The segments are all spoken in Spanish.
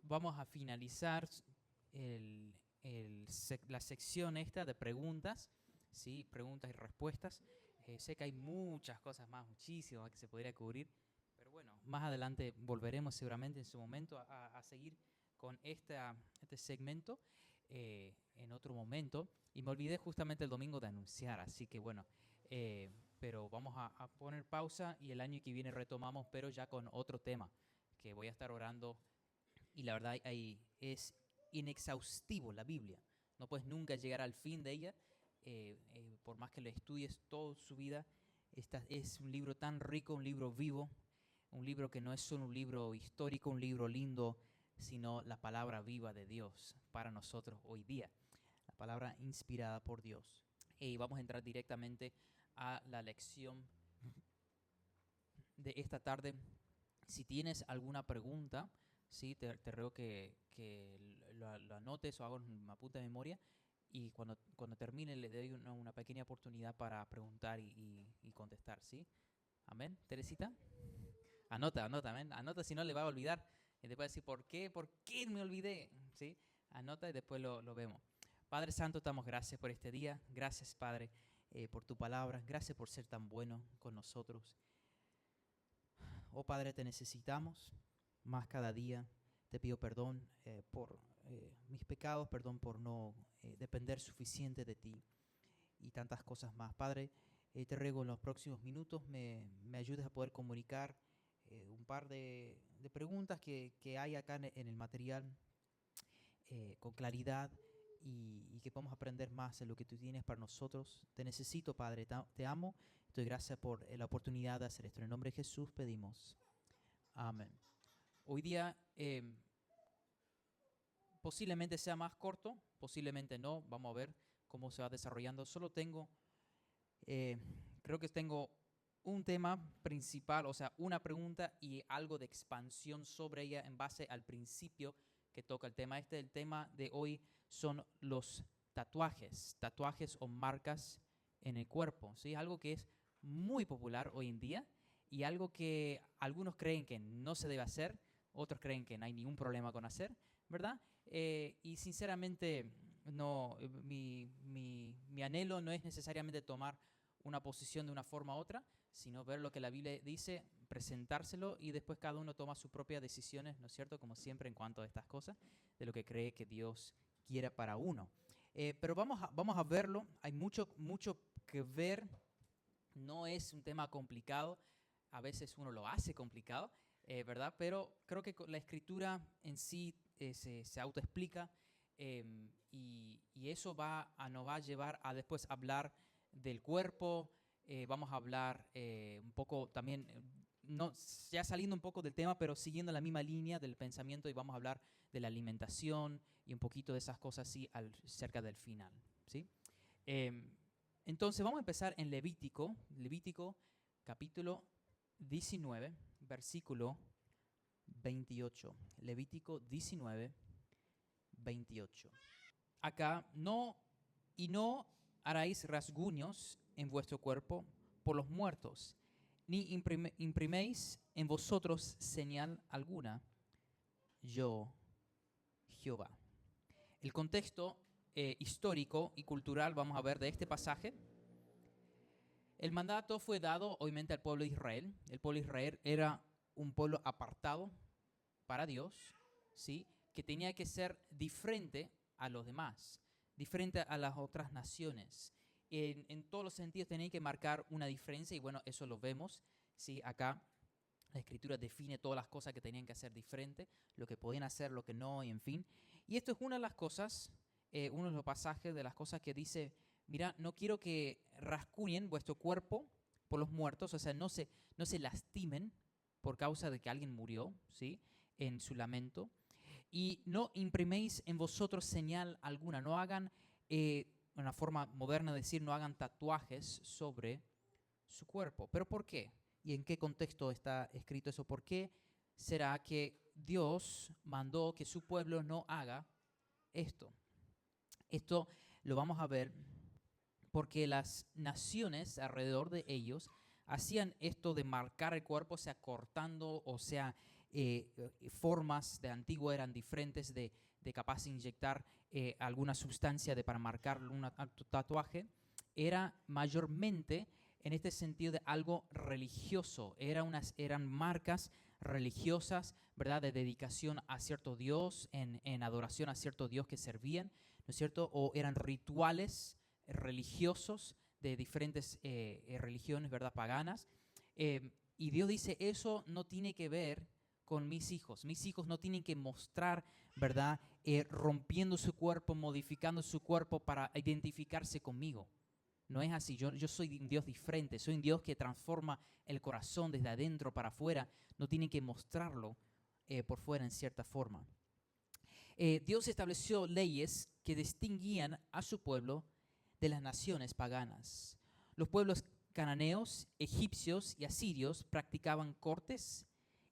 vamos a finalizar la sección esta de preguntas, ¿sí? Preguntas y respuestas. Sé que hay muchas cosas más, muchísimas que se podría cubrir, pero bueno, más adelante volveremos seguramente en su momento a seguir con este segmento en otro momento. Y me olvidé justamente el domingo de anunciar, así que bueno, pero vamos a poner pausa y el año que viene retomamos, pero ya con otro tema que voy a estar orando. Y la verdad es inexhaustivo la Biblia. No puedes nunca llegar al fin de ella, por más que lo estudies toda su vida. Esta es un libro tan rico, un libro vivo, un libro que no es solo un libro histórico, un libro lindo, sino la palabra viva de Dios para nosotros hoy día, la palabra inspirada por Dios. Y vamos a entrar directamente a la lección de esta tarde. Si tienes alguna pregunta, sí, te ruego que lo anotes o hagas una apunte de memoria y cuando termine le doy una pequeña oportunidad para preguntar y contestar, ¿sí? Amén. Teresita, anota, amén. Anota, si no le va a olvidar. Y después decir, ¿por qué me olvidé? ¿Sí? Anota y después lo vemos. Padre Santo, te damos gracias por este día. Gracias, Padre, por tu palabra. Gracias por ser tan bueno con nosotros. Oh Padre, te necesitamos más cada día. Te pido perdón por mis pecados, perdón por no depender suficiente de ti y tantas cosas más. Padre, te ruego en los próximos minutos me ayudes a poder comunicar un par de preguntas que hay acá en el material con claridad y que podamos aprender más de lo que tú tienes para nosotros. Te necesito, Padre, te amo. Te doy gracias por la oportunidad de hacer esto. En el nombre de Jesús pedimos. Amén. Hoy día posiblemente sea más corto, posiblemente no. Vamos a ver cómo se va desarrollando. Creo que tengo un tema principal, o sea, una pregunta y algo de expansión sobre ella en base al principio que toca el tema. El tema de hoy son los tatuajes o marcas en el cuerpo, ¿sí? Algo que es muy popular hoy en día y algo que algunos creen que no se debe hacer, otros creen que no hay ningún problema con hacer, ¿verdad? Y sinceramente, no, mi anhelo no es necesariamente tomar una posición de una forma u otra, sino ver lo que la Biblia dice, presentárselo y después cada uno toma sus propias decisiones, ¿no es cierto? Como siempre en cuanto a estas cosas, de lo que cree que Dios quiere para uno. Pero vamos a verlo, hay mucho que ver, no es un tema complicado, a veces uno lo hace complicado, ¿verdad? Pero creo que la escritura en sí se autoexplica y eso nos va a llevar a después hablar del cuerpo, vamos a hablar un poco también, no, ya saliendo un poco del tema, pero siguiendo la misma línea del pensamiento y vamos a hablar de la alimentación y un poquito de esas cosas así cerca del final, ¿sí? Entonces vamos a empezar en Levítico capítulo 19, versículo 28. Levítico 19, 28. Acá no haráis rasguños en vuestro cuerpo por los muertos, ni impriméis en vosotros señal alguna. Yo, Jehová. El contexto histórico y cultural, vamos a ver, de este pasaje. El mandato fue dado, obviamente, al pueblo de Israel. El pueblo de Israel era un pueblo apartado para Dios, ¿sí? Que tenía que ser diferente a los demás, diferente a las otras naciones. En todos los sentidos tenía que marcar una diferencia y bueno, eso lo vemos, ¿sí? Acá la Escritura define todas las cosas que tenían que hacer diferente, lo que podían hacer, lo que no, y en fin. Y esto es una de las cosas, uno de los pasajes de las cosas que dice, mira, no quiero que rasguñen vuestro cuerpo por los muertos, o sea, no se lastimen por causa de que alguien murió, ¿sí? En su lamento. Y no impriméis en vosotros señal alguna, no hagan, una forma moderna de decir, no hagan tatuajes sobre su cuerpo. ¿Pero por qué? ¿Y en qué contexto está escrito eso? ¿Por qué será que Dios mandó que su pueblo no haga esto? Esto lo vamos a ver porque las naciones alrededor de ellos hacían esto de marcar el cuerpo, o sea, cortando, o sea, formas de antiguo eran diferentes de capaz de inyectar alguna sustancia para marcar un tatuaje, era mayormente en este sentido de algo religioso. Eran marcas religiosas, ¿verdad? De dedicación a cierto Dios, en adoración a cierto Dios que servían, ¿no es cierto? O eran rituales religiosos de diferentes religiones, ¿verdad? Paganas. Y Dios dice, eso no tiene que ver con mis hijos. Mis hijos no tienen que mostrar, ¿verdad? Rompiendo su cuerpo, modificando su cuerpo para identificarse conmigo. No es así. Yo soy un Dios diferente. Soy un Dios que transforma el corazón desde adentro para afuera. No tienen que mostrarlo por fuera en cierta forma. Dios estableció leyes que distinguían a su pueblo de las naciones paganas. Los pueblos cananeos, egipcios y asirios practicaban cortes,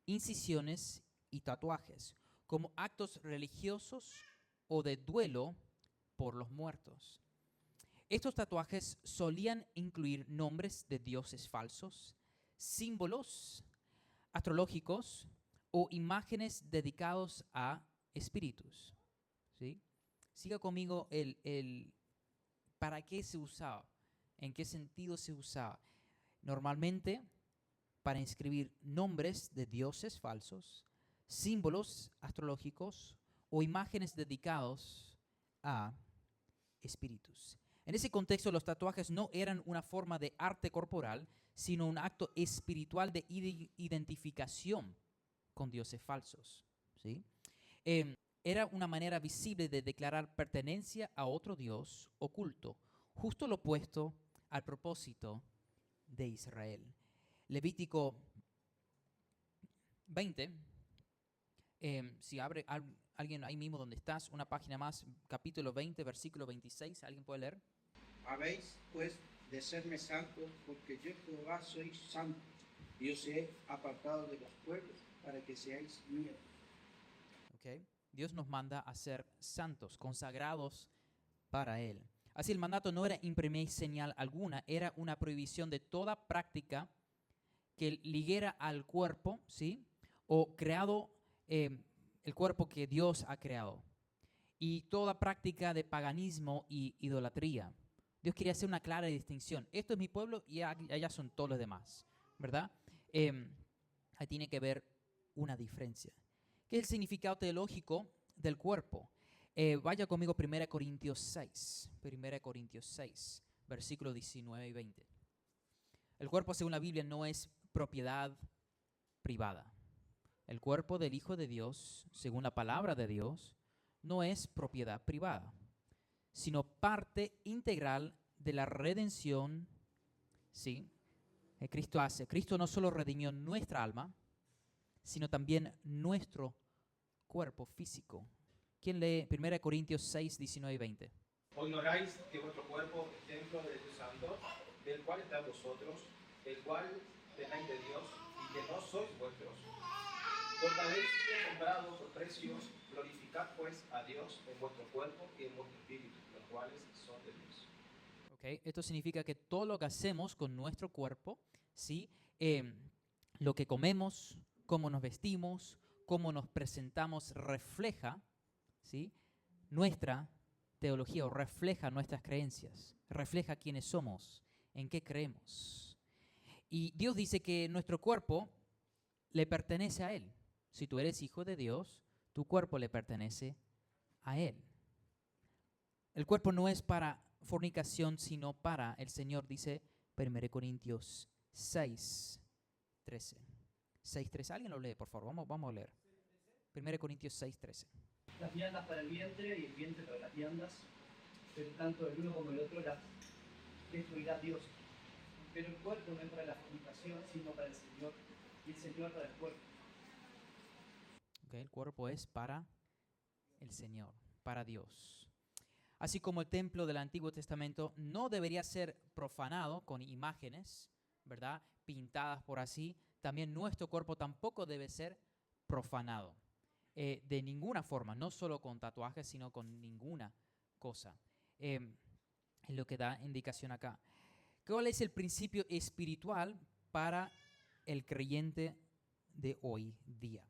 incisiones y tatuajes como actos religiosos o de duelo por los muertos. Estos tatuajes solían incluir nombres de dioses falsos, símbolos astrológicos o imágenes dedicados a espíritus. ¿Sí? Siga conmigo para qué se usaba, en qué sentido se usaba. Normalmente para inscribir nombres de dioses falsos, símbolos astrológicos o imágenes dedicados a espíritus. En ese contexto, los tatuajes no eran una forma de arte corporal, sino un acto espiritual de identificación con dioses falsos. ¿Sí? Era una manera visible de declarar pertenencia a otro dios oculto, justo lo opuesto al propósito de Israel. Levítico 20, si abre alguien ahí mismo donde estás, una página más, capítulo 20, versículo 26, ¿alguien puede leer? Habéis pues de serme santos, porque yo Jehová soy santo, y os he apartado de los pueblos para que seáis míos. Okay. Dios nos manda a ser santos, consagrados para Él. Así el mandato no era imprimir señal alguna, era una prohibición de toda práctica que liguera al cuerpo, ¿sí? O creado el cuerpo que Dios ha creado. Y toda práctica de paganismo y idolatría. Dios quería hacer una clara distinción. Esto es mi pueblo y allá son todos los demás, ¿verdad? Ahí tiene que haber una diferencia. ¿Qué es el significado teológico del cuerpo? Vaya conmigo 1 Corintios 6. 1 Corintios 6, versículos 19 y 20. El cuerpo, según la Biblia, no es propiedad privada. El cuerpo del Hijo de Dios, según la palabra de Dios, no es propiedad privada, sino parte integral de la redención, ¿sí? Que Cristo hace. Cristo no solo redimió nuestra alma, sino también nuestro cuerpo físico. ¿Quién lee 1 Corintios 6, 19 y 20? ¿O ignoráis que vuestro cuerpo es templo del Dios Santo, del cual estáis vosotros, el cual tenéis de Dios, y que no sois vuestros? Porque habéis sido comprados por precios, glorificad pues a Dios en vuestro cuerpo y en vuestro espíritu, los cuales son de Dios. Okay. Esto significa que todo lo que hacemos con nuestro cuerpo, ¿sí? Lo que comemos, cómo nos vestimos, cómo nos presentamos, refleja, ¿sí? Nuestra teología o refleja nuestras creencias, refleja quiénes somos, en qué creemos. Y Dios dice que nuestro cuerpo le pertenece a Él. Si tú eres hijo de Dios, tu cuerpo le pertenece a Él. El cuerpo no es para fornicación, sino para el Señor, dice 1 Corintios 6, 13. 6, 13. Alguien lo lee, por favor. Vamos a leer. 1 Corintios 6, 13. Las viandas para el vientre y el vientre para las viandas, pero tanto el uno como el otro las destruirá Dios. Pero el cuerpo no es para la fornicación, sino para el Señor, y el Señor para el cuerpo. Okay, el cuerpo es para el Señor, para Dios. Así como el templo del Antiguo Testamento no debería ser profanado con imágenes, ¿verdad? Pintadas por así, también nuestro cuerpo tampoco debe ser profanado. De ninguna forma, no solo con tatuajes, sino con ninguna cosa. Es lo que da indicación acá. ¿Cuál es el principio espiritual para el creyente de hoy día?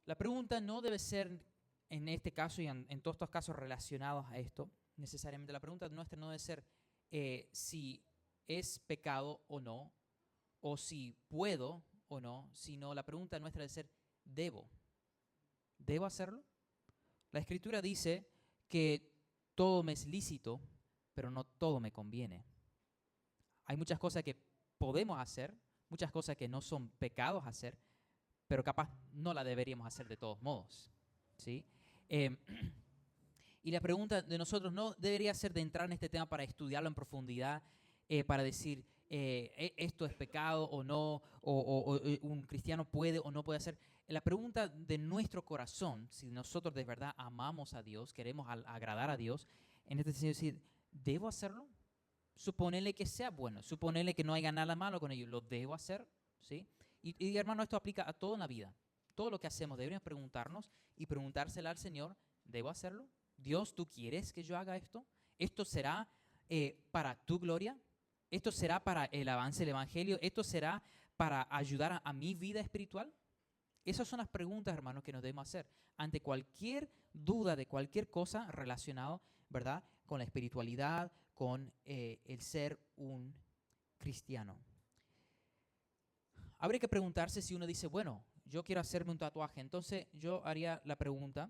La pregunta no debe ser, en este caso y en todos estos casos relacionados a esto, necesariamente la pregunta nuestra no debe ser si es pecado o si puedo o no, sino la pregunta nuestra debe ser, ¿debo hacerlo? La Escritura dice que todo me es lícito, pero no todo me conviene. Hay muchas cosas que podemos hacer, muchas cosas que no son pecados hacer, pero capaz no la deberíamos hacer de todos modos, ¿sí? Y la pregunta de nosotros no debería ser de entrar en este tema para estudiarlo en profundidad, para decir esto es pecado o no, o un cristiano puede o no puede hacer. La pregunta de nuestro corazón, si nosotros de verdad amamos a Dios, queremos agradar a Dios, en este sentido decir, ¿debo hacerlo? Suponele que sea bueno, suponele que no haya nada malo con ello, ¿lo debo hacer? ¿Sí? Y hermano, esto aplica a todo en la vida. Todo lo que hacemos deberíamos preguntarnos y preguntárselo al Señor, ¿debo hacerlo? Dios, ¿tú quieres que yo haga esto? ¿Esto será para tu gloria? ¿Esto será para el avance del Evangelio? ¿Esto será para ayudar a mi vida espiritual? Esas son las preguntas, hermanos, que nos debemos hacer ante cualquier duda de cualquier cosa relacionada, ¿verdad?, con la espiritualidad, con el ser un cristiano. Habría que preguntarse si uno dice, bueno, yo quiero hacerme un tatuaje, entonces yo haría la pregunta,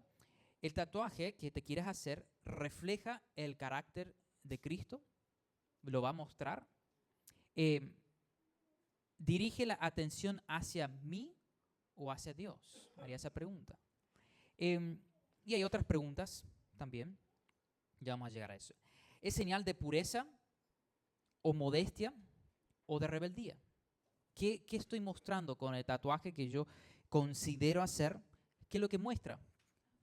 ¿el tatuaje que te quieres hacer refleja el carácter de Cristo? ¿Lo va a mostrar? ¿Dirige la atención hacia mí o hacia Dios? Haría esa pregunta. Y hay otras preguntas también. Ya vamos a llegar a eso. ¿Es señal de pureza o modestia o de rebeldía? ¿Qué estoy mostrando con el tatuaje que yo considero hacer? ¿Qué es lo que muestra?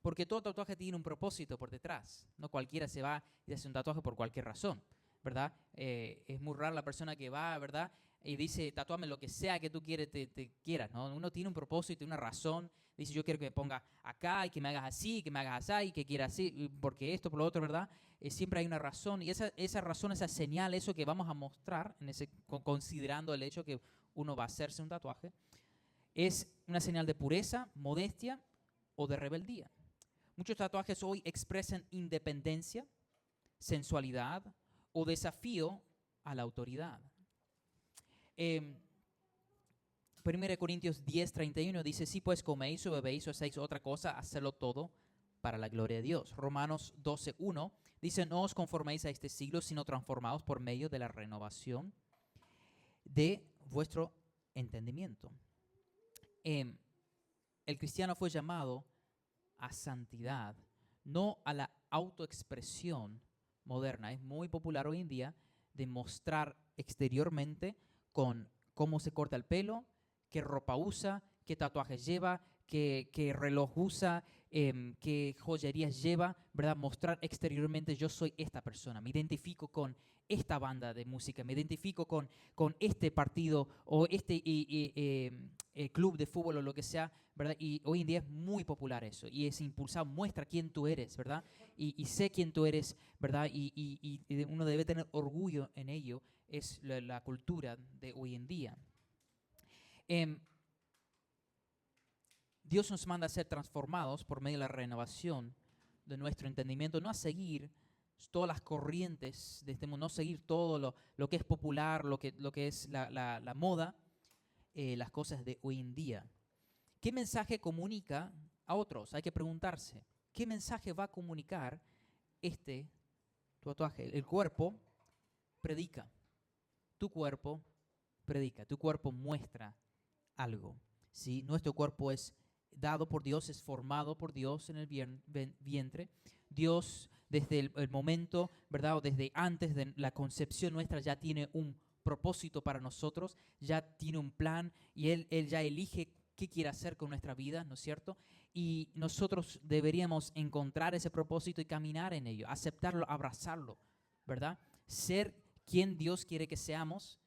Porque todo tatuaje tiene un propósito por detrás. No cualquiera se va y hace un tatuaje por cualquier razón, ¿verdad? Es muy rara la persona que va, ¿verdad?, y dice, tatúame lo que sea que tú quieras, te quieras, ¿no? Uno tiene un propósito, una razón. Dice, yo quiero que me ponga acá y que me hagas así, que me hagas así, y que quieras así, porque esto, por lo otro, ¿verdad? Siempre hay una razón. Y esa razón, esa señal, eso que vamos a mostrar, considerando el hecho que uno va a hacerse un tatuaje, es una señal de pureza, modestia o de rebeldía. Muchos tatuajes hoy expresan independencia, sensualidad o desafío a la autoridad. 1 Corintios 10:31 dice, si pues coméis o bebéis o hacéis otra cosa, hacedlo todo para la gloria de Dios. Romanos 12:1 dice, no os conforméis a este siglo, sino transformaos por medio de la renovación de vuestro entendimiento. El cristiano fue llamado a santidad, no a la autoexpresión moderna. Es muy popular hoy en día demostrar exteriormente con cómo se corta el pelo, qué ropa usa, qué tatuajes lleva, qué reloj usa, qué joyerías lleva, ¿verdad? Mostrar exteriormente, yo soy esta persona, me identifico con esta banda de música, me identifico con este partido o este club de fútbol o lo que sea, ¿verdad? Y hoy en día es muy popular eso, y es impulsado, muestra quién tú eres, ¿verdad? Y sé quién tú eres, ¿verdad? Y uno debe tener orgullo en ello, es la cultura de hoy en día. Dios nos manda a ser transformados por medio de la renovación de nuestro entendimiento, no a seguir todas las corrientes de este mundo, no seguir todo lo que es popular, lo que es la moda, las cosas de hoy en día. ¿Qué mensaje comunica a otros? Hay que preguntarse, ¿qué mensaje va a comunicar este tatuaje? El cuerpo predica, tu cuerpo predica, tu cuerpo muestra algo, ¿sí? Nuestro cuerpo es dado por Dios, es formado por Dios en el vientre. Dios desde el momento, ¿verdad?, o desde antes de la concepción nuestra ya tiene un propósito para nosotros, ya tiene un plan y Él ya elige qué quiere hacer con nuestra vida, ¿no es cierto? Y nosotros deberíamos encontrar ese propósito y caminar en ello, aceptarlo, abrazarlo, ¿verdad? Ser quien Dios quiere que seamos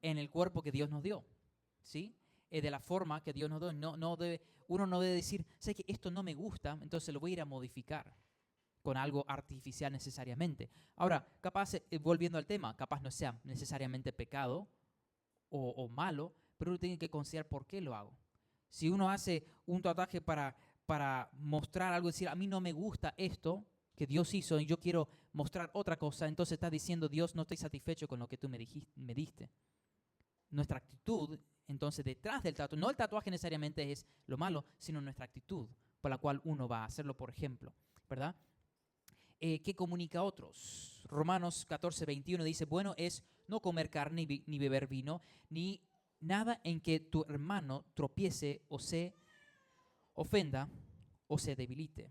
en el cuerpo que Dios nos dio, ¿sí? De la forma que Dios nos dio. Uno no debe decir, sé que esto no me gusta, entonces lo voy a ir a modificar con algo artificial necesariamente. Ahora, capaz, volviendo al tema, capaz no sea necesariamente pecado o malo, pero uno tiene que considerar por qué lo hago. Si uno hace un tatuaje para para mostrar algo, decir, a mí no me gusta esto que Dios hizo y yo quiero mostrar otra cosa, entonces estás diciendo, Dios, no estoy satisfecho con lo que tú me diste. Nuestra actitud, entonces, detrás del tatuaje, no el tatuaje necesariamente es lo malo, sino nuestra actitud por la cual uno va a hacerlo, por ejemplo, ¿verdad? ¿Qué comunica a otros? Romanos 14:21 dice, bueno es no comer carne ni beber vino, ni nada en que tu hermano tropiece o se ofenda o se debilite.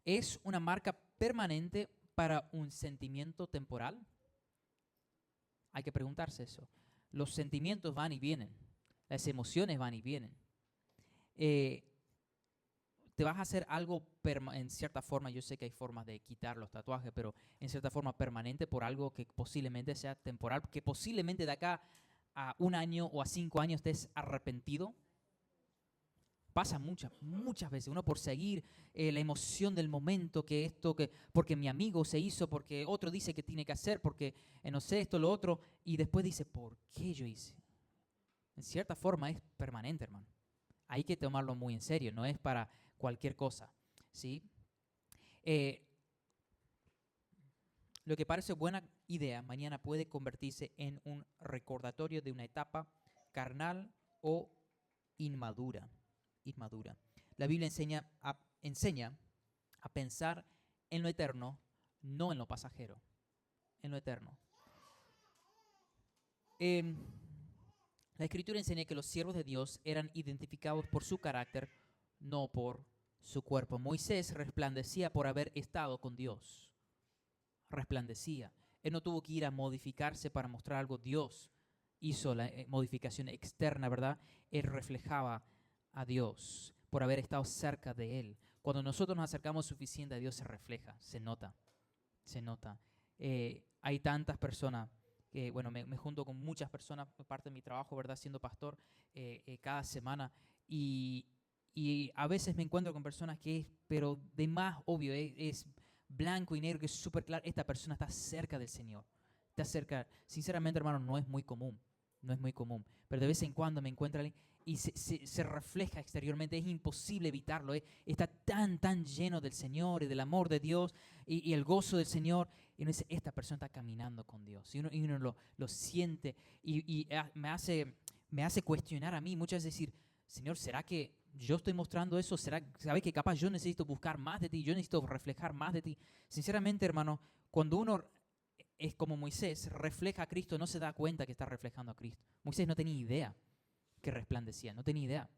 ¿Es una marca permanente para un sentimiento temporal? Hay que preguntarse eso. Los sentimientos van y vienen, las emociones van y vienen. Te vas a hacer algo en cierta forma, yo sé que hay formas de quitar los tatuajes, pero en cierta forma permanente por algo que posiblemente sea temporal, que posiblemente de acá a 1 año o a 5 años estés arrepentido. Pasa muchas veces, uno por seguir la emoción del momento, porque mi amigo se hizo, porque otro dice que tiene que hacer, porque no sé esto, lo otro, y después dice, ¿por qué yo hice? En cierta forma es permanente, hermano. Hay que tomarlo muy en serio, no es para cualquier cosa, ¿sí? Lo que parece buena idea mañana puede convertirse en un recordatorio de una etapa carnal o inmadura. La Biblia enseña a pensar en lo eterno, no en lo pasajero, en lo eterno. La Escritura enseña que los siervos de Dios eran identificados por su carácter, no por su cuerpo. Moisés resplandecía por haber estado con Dios. Resplandecía. Él no tuvo que ir a modificarse para mostrar algo. Dios hizo la modificación externa, ¿verdad? Él reflejaba a Dios por haber estado cerca de Él. Cuando nosotros nos acercamos suficiente a Dios, se refleja, se nota. Hay tantas personas que, bueno, me junto con muchas personas, parte de mi trabajo, ¿verdad? Siendo pastor, cada semana, y a veces me encuentro con personas que es, pero de más obvio, es blanco y negro, que es súper claro, esta persona está cerca del Señor. Está cerca. Sinceramente, hermano, no es muy común, pero de vez en cuando me encuentro alguien y se refleja exteriormente, es imposible evitarlo, está tan lleno del Señor y del amor de Dios y el gozo del Señor, y uno dice, esta persona está caminando con Dios, y uno lo siente, y me hace cuestionar a mí, muchas veces decir, Señor, ¿será que yo estoy mostrando eso? ¿Sabes que capaz yo necesito buscar más de ti, yo necesito reflejar más de ti? Sinceramente, hermano, cuando uno es como Moisés, refleja a Cristo, no se da cuenta que está reflejando a Cristo. Moisés no tenía idea que resplandecía, no tenía idea,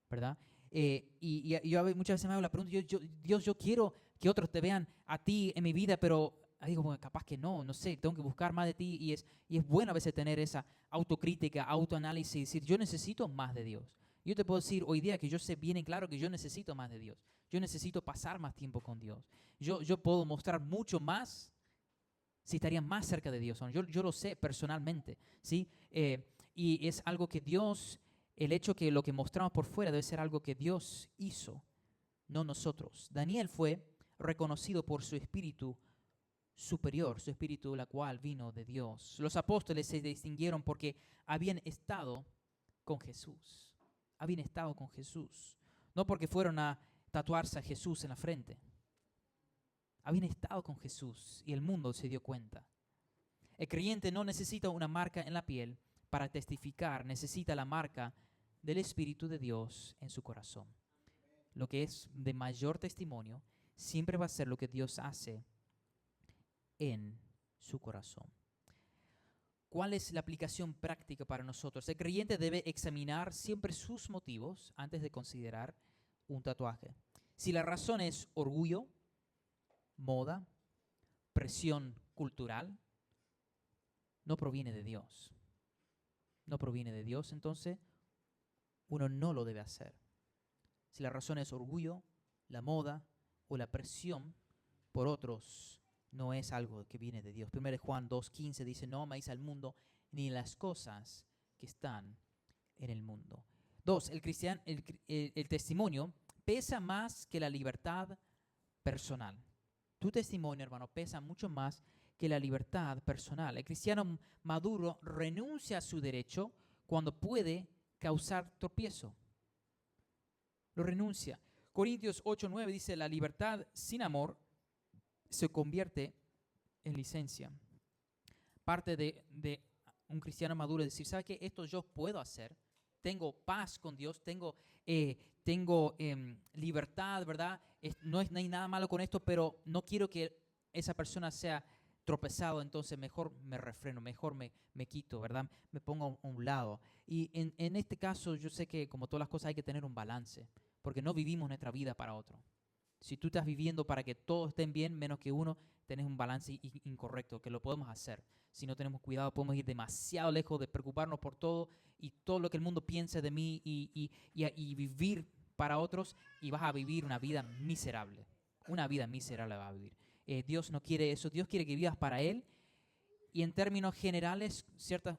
¿verdad? Y yo muchas veces me hago la pregunta, Dios, yo quiero que otros te vean a ti en mi vida, pero digo, bueno, capaz que no sé, tengo que buscar más de ti, y es bueno a veces tener esa autocrítica, autoanálisis y decir, yo necesito más de Dios. Yo te puedo decir hoy día que yo sé bien y claro que yo necesito más de Dios. Yo necesito pasar más tiempo con Dios. Yo puedo mostrar mucho más si estaría más cerca de Dios. Yo lo sé personalmente, ¿sí? Y es algo que Dios, el hecho que lo que mostramos por fuera debe ser algo que Dios hizo, no nosotros. Daniel fue reconocido por su espíritu superior, su espíritu la cual vino de Dios. Los apóstoles se distinguieron porque habían estado con Jesús. Habían estado con Jesús. No porque fueron a tatuarse a Jesús en la frente. Habían estado con Jesús y el mundo se dio cuenta. El creyente no necesita una marca en la piel para testificar, necesita la marca del Espíritu de Dios en su corazón. Lo que es de mayor testimonio siempre va a ser lo que Dios hace en su corazón. ¿Cuál es la aplicación práctica para nosotros? El creyente debe examinar siempre sus motivos antes de considerar un tatuaje. Si la razón es orgullo, moda, presión cultural, no proviene de Dios. No proviene de Dios, entonces uno no lo debe hacer. Si la razón es orgullo, la moda o la presión por otros, no es algo que viene de Dios. 1 Juan 2:15 dice, no améis al mundo ni las cosas que están en el mundo. 2, el testimonio pesa más que la libertad personal. Tu testimonio, hermano, pesa mucho más que la libertad personal. El cristiano maduro renuncia a su derecho cuando puede causar tropiezo. lo renuncia. Corintios 8:9 dice, la libertad sin amor se convierte en licencia. Parte de un cristiano maduro es decir, ¿sabe qué? Esto yo puedo hacer. Tengo paz con Dios, tengo libertad, ¿verdad? No hay nada malo con esto, pero no quiero que esa persona sea tropezado, entonces mejor me refreno, mejor me quito, ¿verdad? Me pongo a un lado. Y en este caso yo sé que como todas las cosas hay que tener un balance, porque no vivimos nuestra vida para otro. Si tú estás viviendo para que todos estén bien, menos que uno, tenés un balance incorrecto, que lo podemos hacer. Si no tenemos cuidado, podemos ir demasiado lejos de preocuparnos por todo y todo lo que el mundo piense de mí y vivir para otros, y vas a vivir una vida miserable. Una vida miserable vas a vivir. Dios no quiere eso. Dios quiere que vivas para Él. Y en términos generales,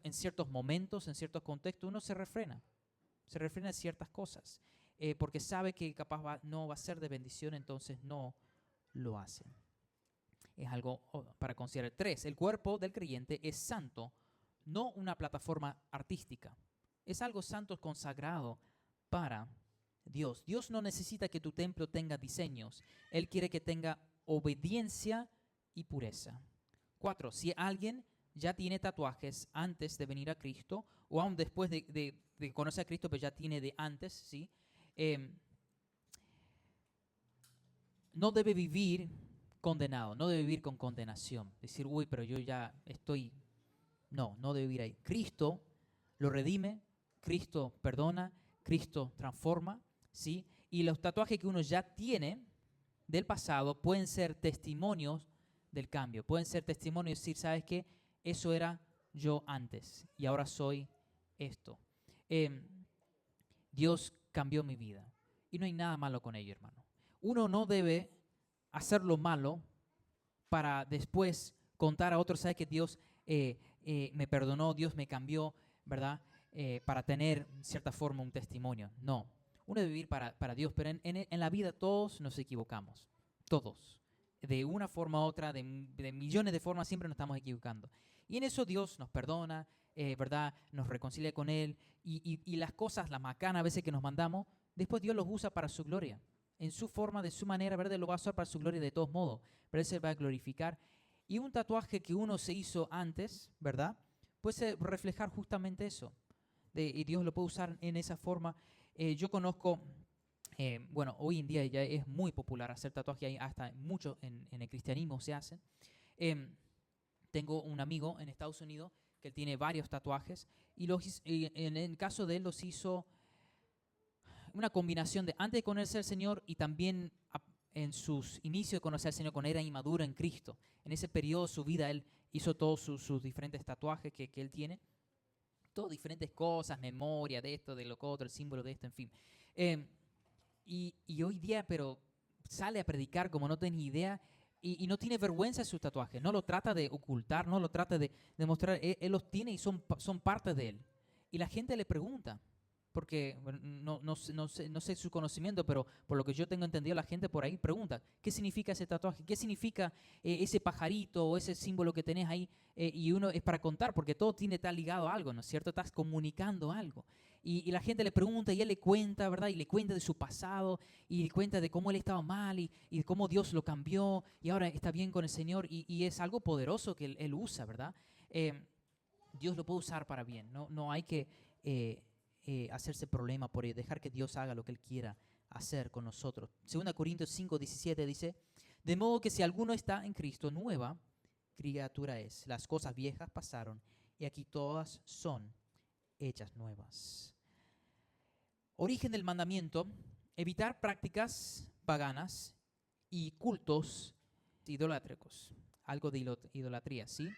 en ciertos momentos, en ciertos contextos, uno se refrena. Se refrena en ciertas cosas. Porque sabe que capaz no va a ser de bendición, entonces no lo hace. Es algo para considerar. 3. El cuerpo del creyente es santo, no una plataforma artística. Es algo santo consagrado para Dios. Dios no necesita que tu templo tenga diseños. Él quiere que tenga obediencia y pureza. 4. Si alguien ya tiene tatuajes antes de venir a Cristo, o aún después de conocer a Cristo, pero ya tiene de antes, ¿sí? No debe vivir condenado, no debe vivir con condenación. Decir, uy, pero yo ya estoy... No debe vivir ahí. Cristo lo redime, Cristo perdona, Cristo transforma, ¿sí? Y los tatuajes que uno ya tiene del pasado pueden ser testimonios del cambio. Pueden ser testimonios y decir, ¿sabes qué? Eso era yo antes y ahora soy esto. Dios cambió mi vida. Y no hay nada malo con ello, hermano. Uno no debe hacer lo malo para después contar a otros, ¿sabes que Dios me perdonó, Dios me cambió, ¿verdad? Para tener, en cierta forma, un testimonio. No. Uno debe vivir para Dios, pero en la vida todos nos equivocamos. Todos. De una forma u otra, de millones de formas, siempre nos estamos equivocando. Y en eso Dios nos perdona, ¿verdad? Nos reconcilia con Él. Y las cosas, las macanas a veces que nos mandamos, después Dios los usa para su gloria. En su forma, de su manera, ¿verdad? Lo va a usar para su gloria de todos modos. Pero Él se va a glorificar. Y un tatuaje que uno se hizo antes, ¿verdad? Puede reflejar justamente eso. Y Dios lo puede usar en esa forma. Yo conozco, bueno, hoy en día ya es muy popular hacer tatuajes, hay hasta mucho en el cristianismo se hacen. Tengo un amigo en Estados Unidos que él tiene varios tatuajes y en el caso de él los hizo una combinación de antes de conocer al Señor y también en sus inicios de conocer al Señor cuando era inmaduro en Cristo. En ese periodo de su vida él hizo todos sus diferentes tatuajes que él tiene. Todas diferentes cosas, memoria de esto, de lo otro, el símbolo de esto, en fin. Y hoy día, pero sale a predicar como no tiene idea y no tiene vergüenza de sus tatuajes. No lo trata de ocultar, no lo trata de mostrar. Él los tiene y son parte de él. Y la gente le pregunta, porque bueno, no sé su conocimiento, pero por lo que yo tengo entendido, la gente por ahí pregunta, ¿qué significa ese tatuaje? ¿Qué significa ese pajarito o ese símbolo que tenés ahí? Y uno es para contar, porque todo está ligado a algo, ¿no es cierto? Estás comunicando algo. Y la gente le pregunta y él le cuenta, ¿verdad? Y le cuenta de su pasado y le cuenta de cómo él estaba mal y de cómo Dios lo cambió y ahora está bien con el Señor y es algo poderoso que él usa, ¿verdad? Dios lo puede usar para bien, no hay que hacerse problema por ello, dejar que Dios haga lo que Él quiera hacer con nosotros. 2 Corintios 5:17 dice, de modo que si alguno está en Cristo, nueva criatura es. Las cosas viejas pasaron y aquí todas son hechas nuevas. Origen del mandamiento, evitar prácticas paganas y cultos idolátricos. Algo de idolatría, ¿sí?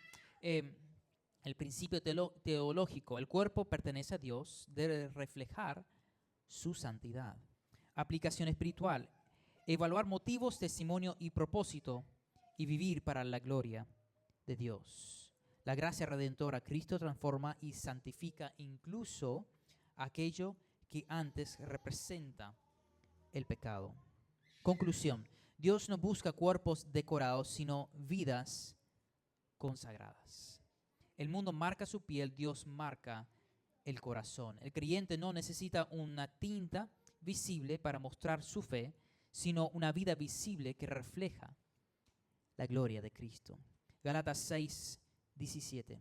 El principio teológico, el cuerpo pertenece a Dios, debe reflejar su santidad. Aplicación espiritual, evaluar motivos, testimonio y propósito y vivir para la gloria de Dios. La gracia redentora, Cristo transforma y santifica incluso aquello que antes representa el pecado. Conclusión, Dios no busca cuerpos decorados, sino vidas consagradas. El mundo marca su piel, Dios marca el corazón. El creyente no necesita una tinta visible para mostrar su fe, sino una vida visible que refleja la gloria de Cristo. Gálatas 6, 17.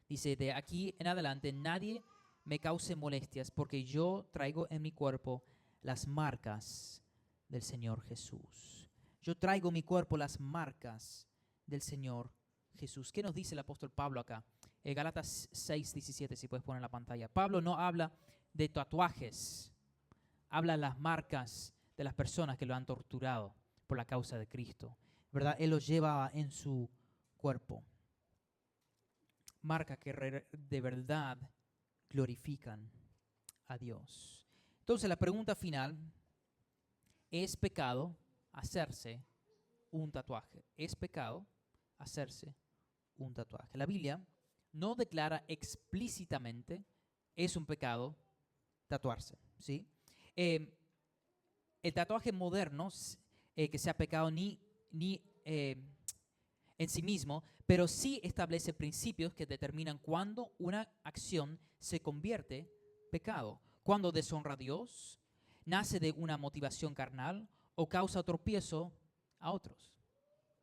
Dice, de aquí en adelante nadie me cause molestias, porque yo traigo en mi cuerpo las marcas del Señor Jesús. Yo traigo en mi cuerpo las marcas del Señor Jesús. ¿Qué nos dice el apóstol Pablo acá? Gálatas 6, 17, si puedes poner en la pantalla. Pablo no habla de tatuajes, habla de las marcas de las personas que lo han torturado por la causa de Cristo, ¿verdad? Él los llevaba en su cuerpo. Marcas que de verdad glorifican a Dios. Entonces la pregunta final, ¿es pecado hacerse un tatuaje? ¿Es pecado hacerse un tatuaje? La Biblia no declara explícitamente es un pecado tatuarse, ¿sí? El tatuaje moderno que sea pecado ni en sí mismo, pero sí establece principios que determinan cuándo una acción se convierte en pecado, cuándo deshonra a Dios, nace de una motivación carnal o causa tropiezo a otros.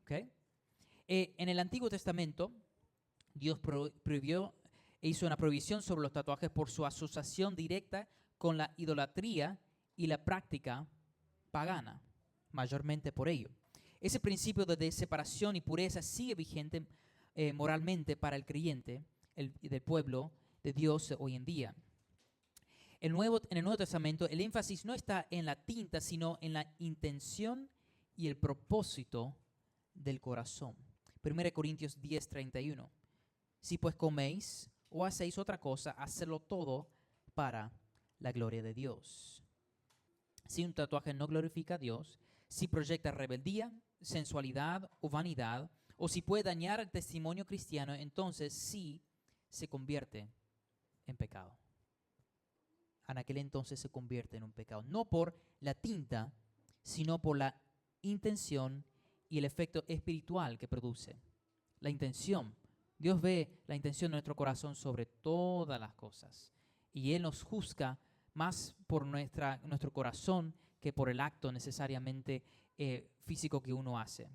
¿Okay? En el Antiguo Testamento, Dios hizo una prohibición sobre los tatuajes por su asociación directa con la idolatría y la práctica pagana, mayormente por ello. Ese principio de separación y pureza sigue vigente moralmente para el creyente del pueblo de Dios hoy en día. En el Nuevo Testamento, el énfasis no está en la tinta, sino en la intención y el propósito del corazón. 1 Corintios 10, 31. Si pues coméis o hacéis otra cosa, hacedlo todo para la gloria de Dios. Si un tatuaje no glorifica a Dios, si proyecta rebeldía, sensualidad o vanidad, o si puede dañar el testimonio cristiano, entonces sí se convierte en pecado. En aquel entonces se convierte en un pecado, no por la tinta, sino por la intención y el efecto espiritual que produce. La intención. Dios ve la intención de nuestro corazón sobre todas las cosas, y Él nos juzga más por nuestro corazón que por el acto necesariamente físico que uno hace.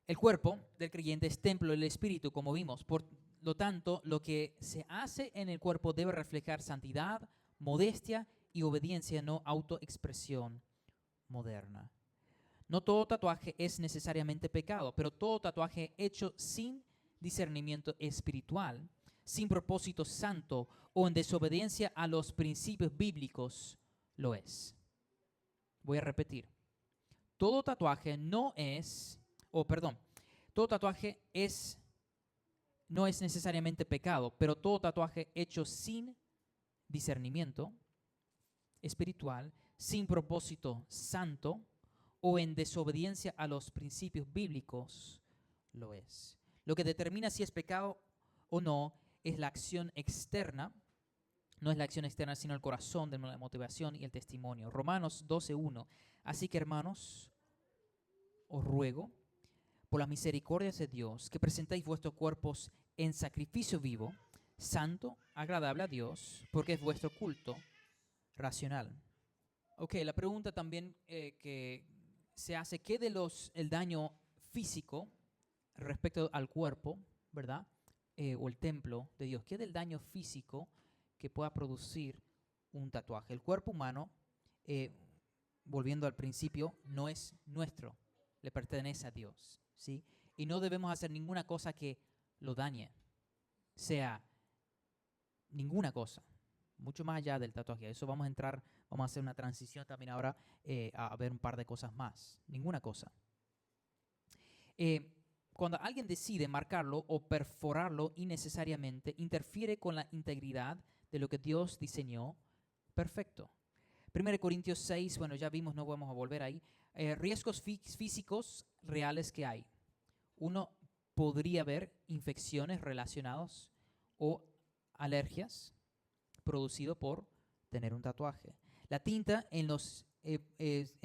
El cuerpo del creyente es templo del Espíritu, como vimos. Por lo tanto, lo que se hace en el cuerpo debe reflejar santidad, modestia y obediencia, no autoexpresión moderna. No todo tatuaje es necesariamente pecado, pero todo tatuaje hecho sin discernimiento espiritual, sin propósito santo o en desobediencia a los principios bíblicos lo es. Voy a repetir. Todo tatuaje no es necesariamente pecado, pero todo tatuaje hecho sin discernimiento espiritual, sin propósito santo o en desobediencia a los principios bíblicos lo es. Lo que determina si es pecado o no es la acción externa. No es la acción externa, sino el corazón de la motivación y el testimonio. Romanos 12:1. Así que, hermanos, os ruego, por las misericordias de Dios, que presentéis vuestros cuerpos en sacrificio vivo, santo, agradable a Dios, porque es vuestro culto racional. Ok, la pregunta también que se hace, ¿qué de el daño físico respecto al cuerpo, verdad? O el templo de Dios, ¿qué del daño físico que pueda producir un tatuaje? El cuerpo humano, volviendo al principio, no es nuestro, le pertenece a Dios, ¿sí? Y no debemos hacer ninguna cosa que lo dañe, sea ninguna cosa, mucho más allá del tatuaje. A eso vamos a hacer una transición también ahora a ver un par de cosas más. Ninguna cosa. Cuando alguien decide marcarlo o perforarlo innecesariamente, interfiere con la integridad de lo que Dios diseñó perfecto. 1 Corintios 6, bueno, ya vimos, no vamos a volver ahí. Riesgos físicos reales que hay. Uno podría haber infecciones relacionadas o alergias producido por tener un tatuaje. La tinta en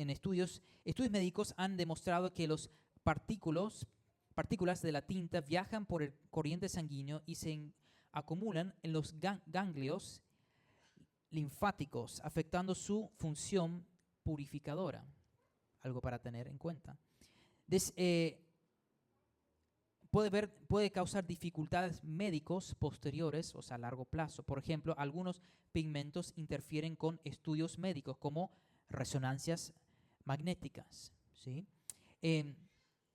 estudios médicos han demostrado que los partículas de la tinta viajan por el corriente sanguíneo y se acumulan en los ganglios linfáticos, afectando su función purificadora. Algo para tener en cuenta. Puede causar dificultades médicos posteriores, o sea, a largo plazo. Por ejemplo, algunos pigmentos interfieren con estudios médicos como resonancias magnéticas, ¿sí?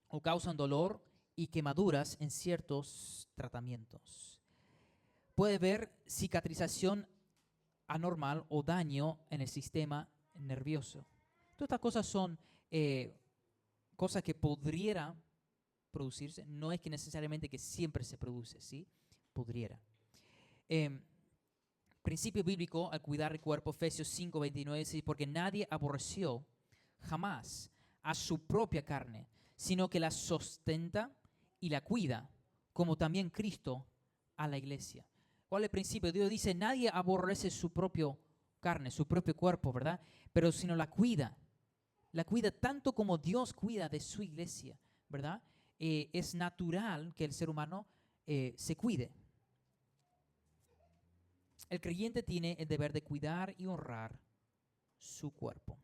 O causan dolor y quemaduras en ciertos tratamientos. Puede haber cicatrización anormal o daño en el sistema nervioso. Todas estas cosas son cosas que podrían producirse. No es que necesariamente que siempre se produce, ¿sí? Pudiera. Principio bíblico al cuidar el cuerpo, Efesios 5:29 dice, porque nadie aborreció jamás a su propia carne, sino que la sustenta y la cuida, como también Cristo a la iglesia. ¿Cuál es el principio? Dios dice, nadie aborrece su propia carne, su propio cuerpo, ¿verdad? Pero sino la cuida tanto como Dios cuida de su iglesia, ¿verdad? Es natural que el ser humano se cuide. El creyente tiene el deber de cuidar y honrar su cuerpo.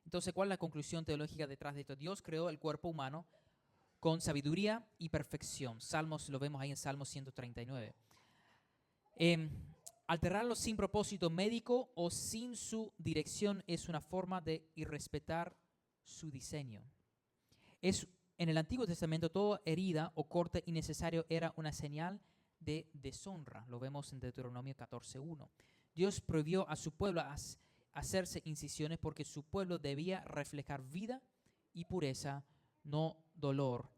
Entonces, ¿cuál es la conclusión teológica detrás de esto? Dios creó el cuerpo humano con sabiduría y perfección. Salmos, lo vemos ahí en Salmos 139. Alterarlo sin propósito médico o sin su dirección es una forma de irrespetar su diseño. En el Antiguo Testamento, toda herida o corte innecesario era una señal de deshonra. Lo vemos en Deuteronomio 14:1. Dios prohibió a su pueblo hacerse incisiones porque su pueblo debía reflejar vida y pureza, no dolor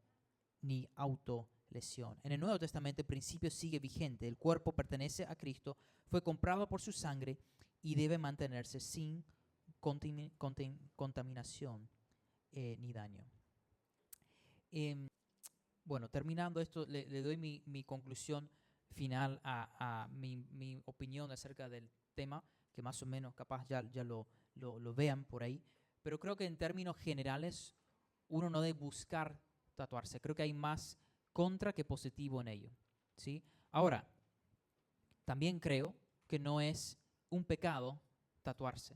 ni autolesión. En el Nuevo Testamento el principio sigue vigente. El cuerpo pertenece a Cristo, fue comprado por su sangre y debe mantenerse sin contaminación ni daño. Bueno, terminando esto, le doy mi conclusión final a mi opinión acerca del tema, que más o menos capaz ya lo vean por ahí, pero creo que en términos generales uno no debe buscar tatuarse. Creo que hay más contra que positivo en ello, ¿sí? Ahora, también creo que no es un pecado tatuarse.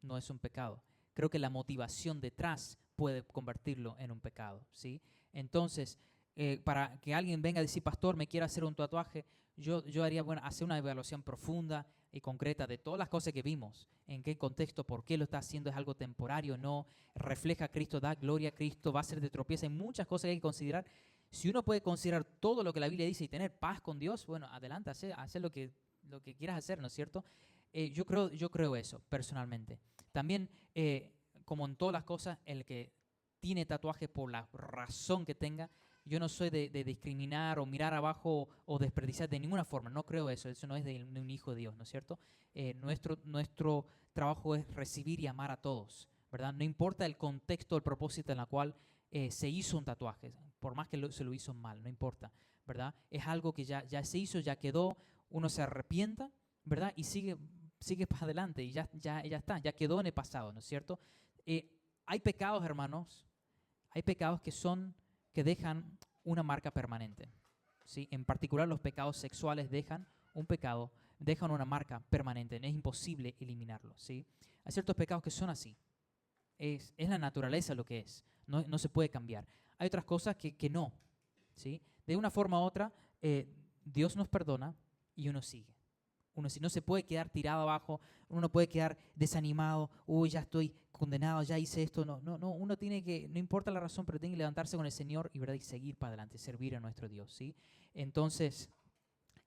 No es un pecado. Creo que la motivación detrás puede convertirlo en un pecado, ¿sí? Entonces, para que alguien venga a decir, pastor, me quiero hacer un tatuaje, yo haría, bueno, hacer una evaluación profunda y concreta de todas las cosas que vimos, en qué contexto, por qué lo está haciendo, es algo temporario, no, refleja a Cristo, da gloria a Cristo, va a ser de tropiezo, hay muchas cosas que hay que considerar. Si uno puede considerar todo lo que la Biblia dice y tener paz con Dios, bueno, adelante, hacer lo que quieras hacer, ¿no es cierto? Yo creo eso, personalmente. También, como en todas las cosas, el que tiene tatuaje por la razón que tenga, yo no soy de discriminar o mirar abajo o desperdiciar de ninguna forma. No creo eso no es de un hijo de Dios, ¿no es cierto? Nuestro trabajo es recibir y amar a todos, ¿verdad? No importa el contexto, el propósito en el cual se hizo un tatuaje, por más que se lo hizo mal, no importa, ¿verdad? Es algo que ya se hizo, ya quedó, uno se arrepienta, ¿verdad? Y sigue para adelante y ya está, ya quedó en el pasado, ¿no es cierto? Hay pecados, hermanos, hay pecados que dejan una marca permanente, ¿sí? En particular los pecados sexuales dejan una marca permanente, no es imposible eliminarlo, ¿sí? Hay ciertos pecados que son así, es la naturaleza lo que es, no se puede cambiar. Hay otras cosas que no, ¿sí? De una forma u otra, Dios nos perdona y uno sigue. Uno no se puede quedar tirado abajo, uno no puede quedar desanimado, uy, ya estoy condenado, ya hice esto. No, uno tiene que, no importa la razón, pero tiene que levantarse con el Señor y, ¿verdad?, y seguir para adelante, servir a nuestro Dios, ¿sí? Entonces,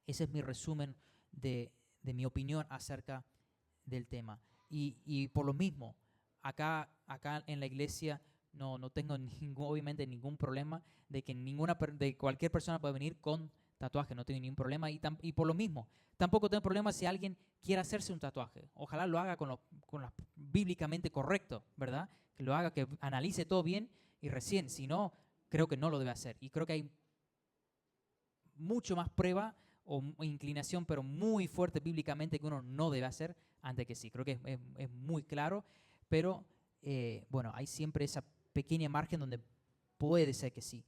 ese es mi resumen de mi opinión acerca del tema. Y por lo mismo, acá en la iglesia no tengo obviamente ningún problema de que de cualquier persona puede venir con tatuaje, no tengo ningún problema y por lo mismo, tampoco tengo problema si alguien quiere hacerse un tatuaje. Ojalá lo haga con lo bíblicamente correcto, ¿verdad? Que lo haga, que analice todo bien y recién, si no, creo que no lo debe hacer. Y creo que hay mucho más prueba o inclinación, pero muy fuerte bíblicamente que uno no debe hacer antes que sí. Creo que es muy claro, pero bueno, hay siempre esa pequeña margen donde puede ser que sí,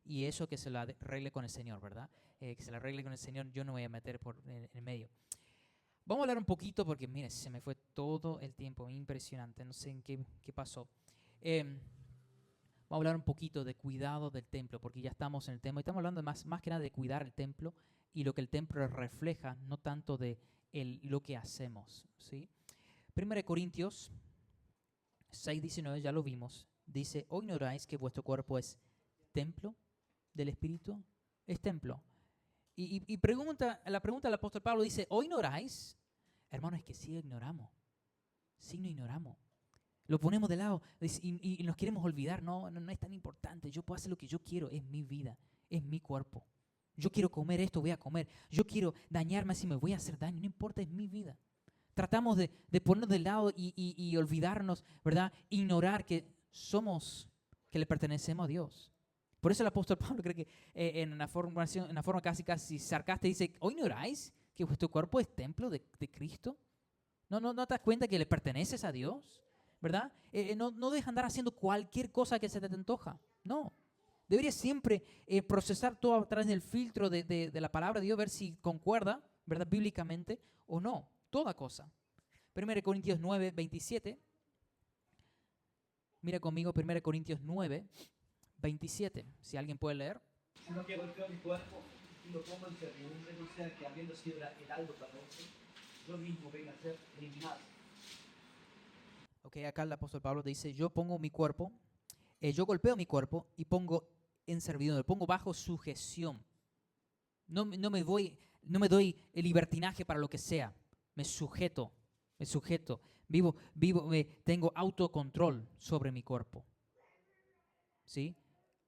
y eso que se lo arregle con el Señor, ¿verdad? Que se lo arregle con el Señor, yo no voy a meter en el medio. Vamos a hablar un poquito porque, mire, se me fue todo el tiempo, impresionante, no sé en qué pasó. Vamos a hablar un poquito de cuidado del templo, porque ya estamos en el tema, y estamos hablando más que nada de cuidar el templo y lo que el templo refleja, no tanto de lo que hacemos, ¿sí? 1 Corintios 6:19, ya lo vimos, dice, ¿o ignoráis que vuestro cuerpo es templo del Espíritu? Es templo. Y la pregunta del apóstol Pablo dice, ¿o ignoráis? Hermano, es que sí ignoramos. Sí no ignoramos. Lo ponemos de lado y nos queremos olvidar. No es tan importante. Yo puedo hacer lo que yo quiero. Es mi vida. Es mi cuerpo. Yo quiero comer esto, voy a comer. Yo quiero dañarme así, me voy a hacer daño. No importa, es mi vida. Tratamos de ponernos de lado y olvidarnos, ¿verdad? Ignorar que le pertenecemos a Dios. Por eso el apóstol Pablo cree que en una forma casi sarcástica dice, ¿o ignoráis que vuestro cuerpo es templo de Cristo? ¿No te das cuenta que le perteneces a Dios? ¿Verdad? No dejes andar haciendo cualquier cosa que se te antoja. No. Deberías siempre procesar todo a través del filtro de la palabra de Dios, ver si concuerda, ¿verdad? Bíblicamente o no. Toda cosa. 1 Corintios 9, 27. Mira conmigo 1 Corintios 9, 27. Si alguien puede leer. Sino que golpeo mi cuerpo y lo pongo en servidumbre, no sea que habiendo sido el heraldo para otro, yo mismo venga a ser eliminado. Ok, acá el apóstol Pablo dice, yo pongo mi cuerpo, yo golpeo mi cuerpo y pongo en servidumbre, pongo bajo sujeción. No me doy el libertinaje para lo que sea. Me sujeto, vivo, tengo autocontrol sobre mi cuerpo. ¿Sí?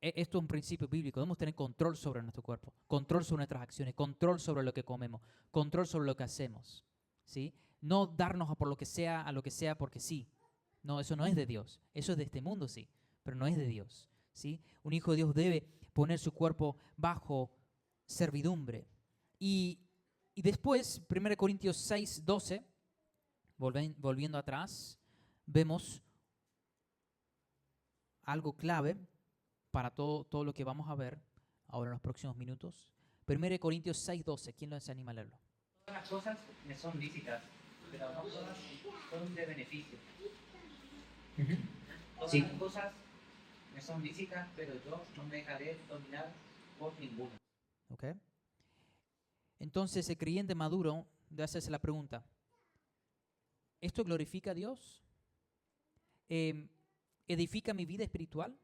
Esto es un principio bíblico. Debemos tener control sobre nuestro cuerpo, control sobre nuestras acciones, control sobre lo que comemos, control sobre lo que hacemos. ¿Sí? No darnos a lo que sea porque sí. No, eso no es de Dios. Eso es de este mundo, sí, pero no es de Dios. ¿Sí? Un hijo de Dios debe poner su cuerpo bajo servidumbre. Y después, 1 Corintios 6, 12, volviendo atrás, vemos algo clave para todo lo que vamos a ver ahora en los próximos minutos. 1 Corintios 6, 12, ¿quién se anima a leerlo? Todas las cosas me son lícitas, pero no todas son de beneficio. Todas las cosas me son lícitas, pero yo no me dejaré dominar por ninguna. Okay. Entonces el creyente maduro debe hacerse la pregunta, ¿esto glorifica a Dios? ¿Edifica mi vida espiritual?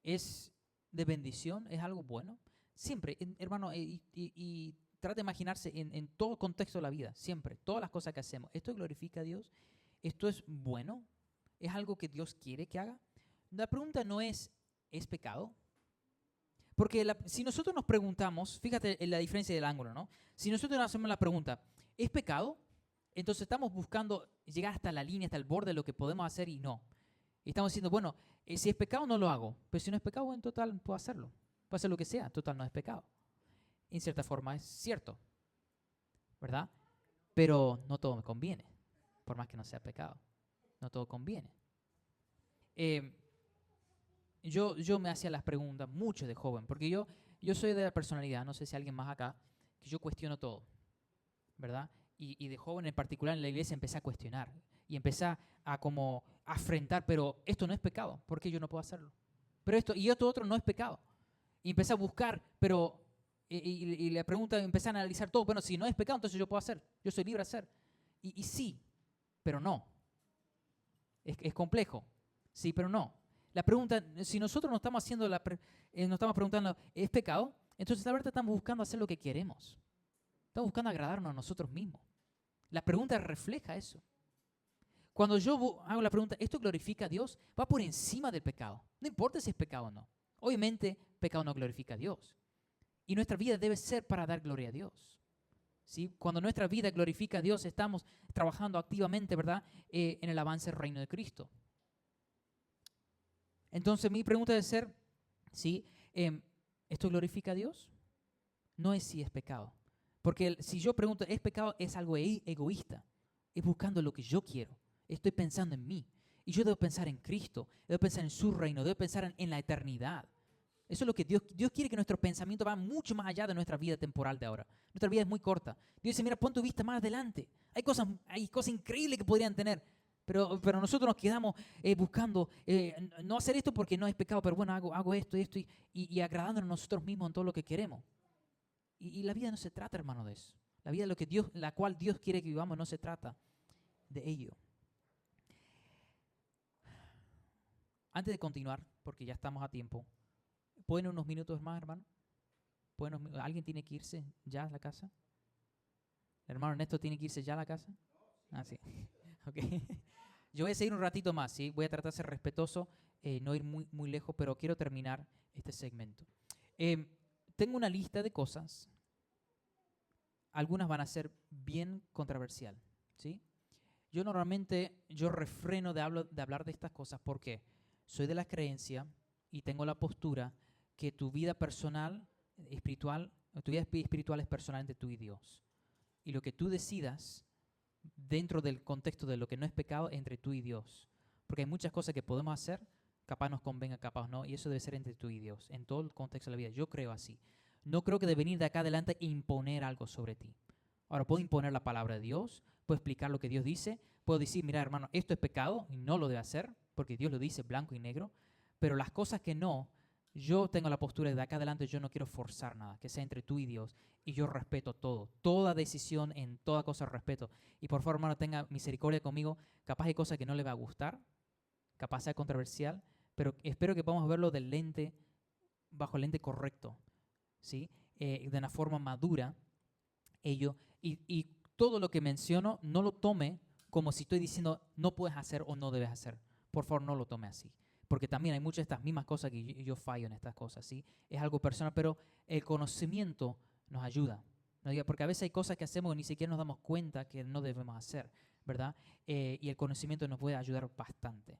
¿Es de bendición? ¿Es algo bueno? Siempre, hermano, y trata de imaginarse en todo contexto de la vida, siempre, todas las cosas que hacemos, ¿esto glorifica a Dios? ¿Esto es bueno? ¿Es algo que Dios quiere que haga? La pregunta no ¿es pecado? Porque si nosotros nos preguntamos, fíjate en la diferencia del ángulo, ¿no? Si nosotros nos hacemos la pregunta, ¿es pecado? Entonces estamos buscando llegar hasta la línea, hasta el borde de lo que podemos hacer y no. Y estamos diciendo, bueno, si es pecado no lo hago, pero si no es pecado, en total puedo hacerlo. Puedo hacer lo que sea, en total no es pecado. En cierta forma es cierto, ¿verdad? Pero no todo me conviene, por más que no sea pecado. No todo conviene. Yo me hacía las preguntas mucho de joven, porque yo soy de la personalidad, no sé si alguien más acá, que yo cuestiono todo, ¿verdad? Y de joven en particular en la iglesia empecé a cuestionar y empecé a como afrentar, pero esto no es pecado, ¿por qué yo no puedo hacerlo? Pero esto otro no es pecado. Y empecé a buscar, pero y la pregunta, empecé a analizar todo, bueno, si no es pecado, entonces yo puedo hacer, yo soy libre de hacer. Y sí, pero no. Es complejo, sí, pero no. La pregunta, si nosotros nos estamos preguntando, ¿es pecado? Entonces la verdad estamos buscando hacer lo que queremos. Estamos buscando agradarnos a nosotros mismos. La pregunta refleja eso. Cuando yo hago la pregunta, ¿esto glorifica a Dios? Va por encima del pecado. No importa si es pecado o no. Obviamente, pecado no glorifica a Dios. Y nuestra vida debe ser para dar gloria a Dios. ¿Sí? Cuando nuestra vida glorifica a Dios, estamos trabajando activamente, ¿verdad? En el avance del reino de Cristo. Entonces mi pregunta debe ser, ¿sí? ¿Esto glorifica a Dios? No es si es pecado. Porque si yo pregunto, ¿es pecado? Es algo egoísta. Es buscando lo que yo quiero. Estoy pensando en mí. Y yo debo pensar en Cristo. Debo pensar en su reino. Debo pensar en la eternidad. Eso es lo que Dios quiere, que nuestros pensamientos van mucho más allá de nuestra vida temporal de ahora. Nuestra vida es muy corta. Dios dice, mira, pon tu vista más adelante. Hay cosas increíbles que podrían tener, pero nosotros nos quedamos buscando no hacer esto porque no es pecado, pero bueno, hago esto y agradándonos a nosotros mismos en todo lo que queremos. Y la vida no se trata, hermano, de eso. La vida, la cual Dios quiere que vivamos, no se trata de ello. Antes de continuar, porque ya estamos a tiempo, ¿pueden unos minutos más, hermano? ¿Alguien tiene que irse ya a la casa? ¿El hermano Ernesto tiene que irse ya a la casa? Ah, sí. Okay. Yo voy a seguir un ratito más, ¿sí? Voy a tratar de ser respetuoso, no ir muy lejos, pero quiero terminar este segmento. Tengo una lista de cosas. Algunas van a ser bien controversial, ¿sí? Yo normalmente refreno de hablar de estas cosas porque soy de la creencia y tengo la postura que tu vida espiritual es personal entre tú y Dios. Y lo que tú decidas dentro del contexto de lo que no es pecado entre tú y Dios. Porque hay muchas cosas que podemos hacer, capaz nos convenga, capaz no, y eso debe ser entre tú y Dios, en todo el contexto de la vida. Yo creo así. No creo que de venir de acá adelante e imponer algo sobre ti. Ahora, puedo imponer la palabra de Dios, puedo explicar lo que Dios dice, puedo decir, mira, hermano, esto es pecado y no lo debe hacer, porque Dios lo dice blanco y negro, pero las cosas que no, yo tengo la postura de acá adelante, yo no quiero forzar nada, que sea entre tú y Dios, y yo respeto todo, toda decisión, en toda cosa respeto. Y por favor, hermano, tenga misericordia conmigo, capaz hay cosas que no le va a gustar, capaz sea controversial, pero espero que podamos verlo bajo el lente correcto, ¿sí? De una forma madura, y todo lo que menciono, no lo tome como si estoy diciendo no puedes hacer o no debes hacer. Por favor, no lo tome así. Porque también hay muchas de estas mismas cosas que yo fallo en estas cosas, ¿sí? Es algo personal, pero el conocimiento nos ayuda, ¿no? Porque a veces hay cosas que hacemos que ni siquiera nos damos cuenta que no debemos hacer, ¿verdad? Y el conocimiento nos puede ayudar bastante.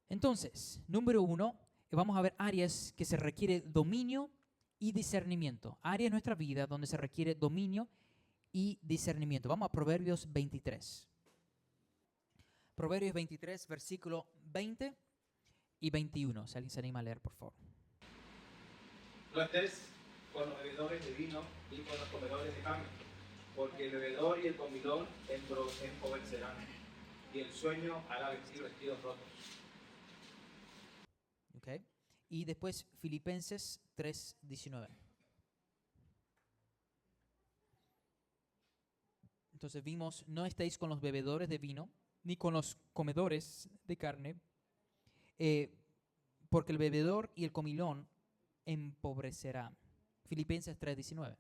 Entonces, número 1, vamos a ver áreas que se requiere dominio y discernimiento. Áreas de nuestra vida donde se requiere dominio y discernimiento. Vamos a Proverbios 23. Proverbios 23, versículo 20 y 21. Si alguien se anima a leer, por favor. No estés con los bebedores de vino y con los comedores de carne, porque el bebedor y el comilón empobrecerán, y el sueño hará vestir vestidos rotos. Okay. Y después Filipenses 3:19. Entonces vimos, no estéis con los bebedores de vino, ni con los comedores de carne, porque el bebedor y el comilón empobrecerán. Filipenses 3:19.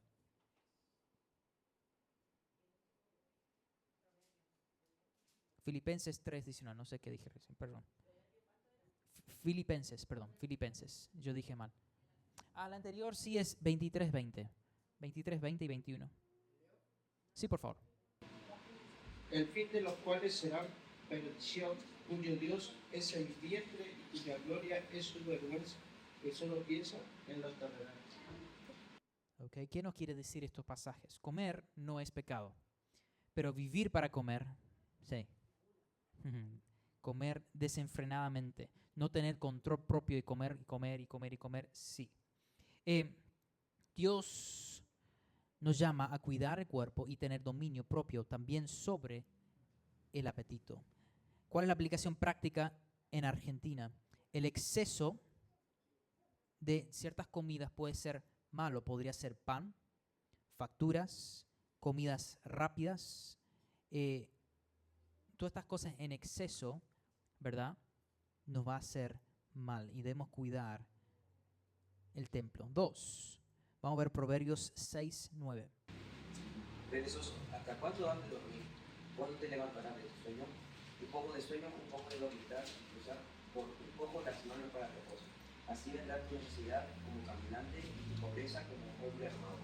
Filipenses 3:19, no sé qué dije recién, perdón. Filipenses, yo dije mal. La anterior sí es 23:20. 23:20 y 21. Sí, por favor. El fin de los cuales será perdición, cuyo Dios es el vientre y cuya gloria es su vergüenza, que solo piensa en los terrenales. Okay. ¿Qué nos quiere decir estos pasajes? Comer no es pecado, pero vivir para comer, sí. Comer desenfrenadamente, no tener control propio y comer, sí. Dios nos llama a cuidar el cuerpo y tener dominio propio también sobre el apetito. ¿Cuál es la aplicación práctica en Argentina? El exceso de ciertas comidas puede ser malo, podría ser pan, facturas, comidas rápidas, todas estas cosas en exceso, ¿verdad? Nos va a hacer mal y debemos cuidar el templo. 2. Vamos a ver Proverbios 6:9. Perezoso, ¿hasta cuándo has de dormir? ¿Cuándo te levantarás de tu sueño? Un poco de sueño, un poco de dormitar, usar por un poco las manos para reposo. Así vendrá tu necesidad como caminante y tu pobreza como hombre armado.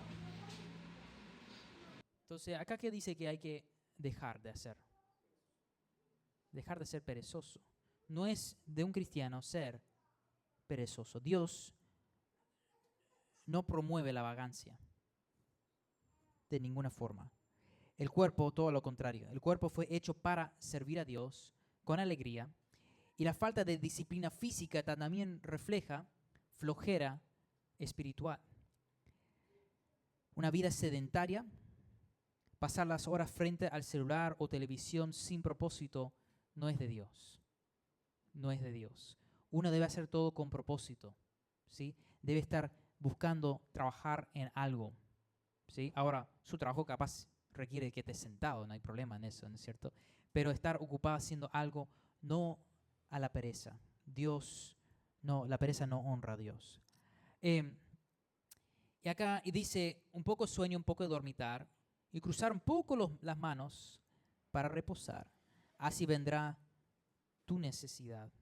Entonces, acá ¿qué dice que hay que dejar de hacer? Dejar de ser perezoso. No es de un cristiano ser perezoso. Dios no promueve la vagancia de ninguna forma. El cuerpo, todo lo contrario. El cuerpo fue hecho para servir a Dios con alegría, y la falta de disciplina física también refleja flojera espiritual. Una vida sedentaria, pasar las horas frente al celular o televisión sin propósito, no es de Dios. No es de Dios. Uno debe hacer todo con propósito, ¿sí? Debe estar buscando trabajar en algo, ¿sí? Ahora, su trabajo capaz requiere que estés sentado, no hay problema en eso, ¿no es cierto? Pero estar ocupado haciendo algo, no a la pereza. La pereza no honra a Dios. Y acá dice, un poco sueño, un poco de dormitar, y cruzar un poco las manos para reposar. Así vendrá tu necesidad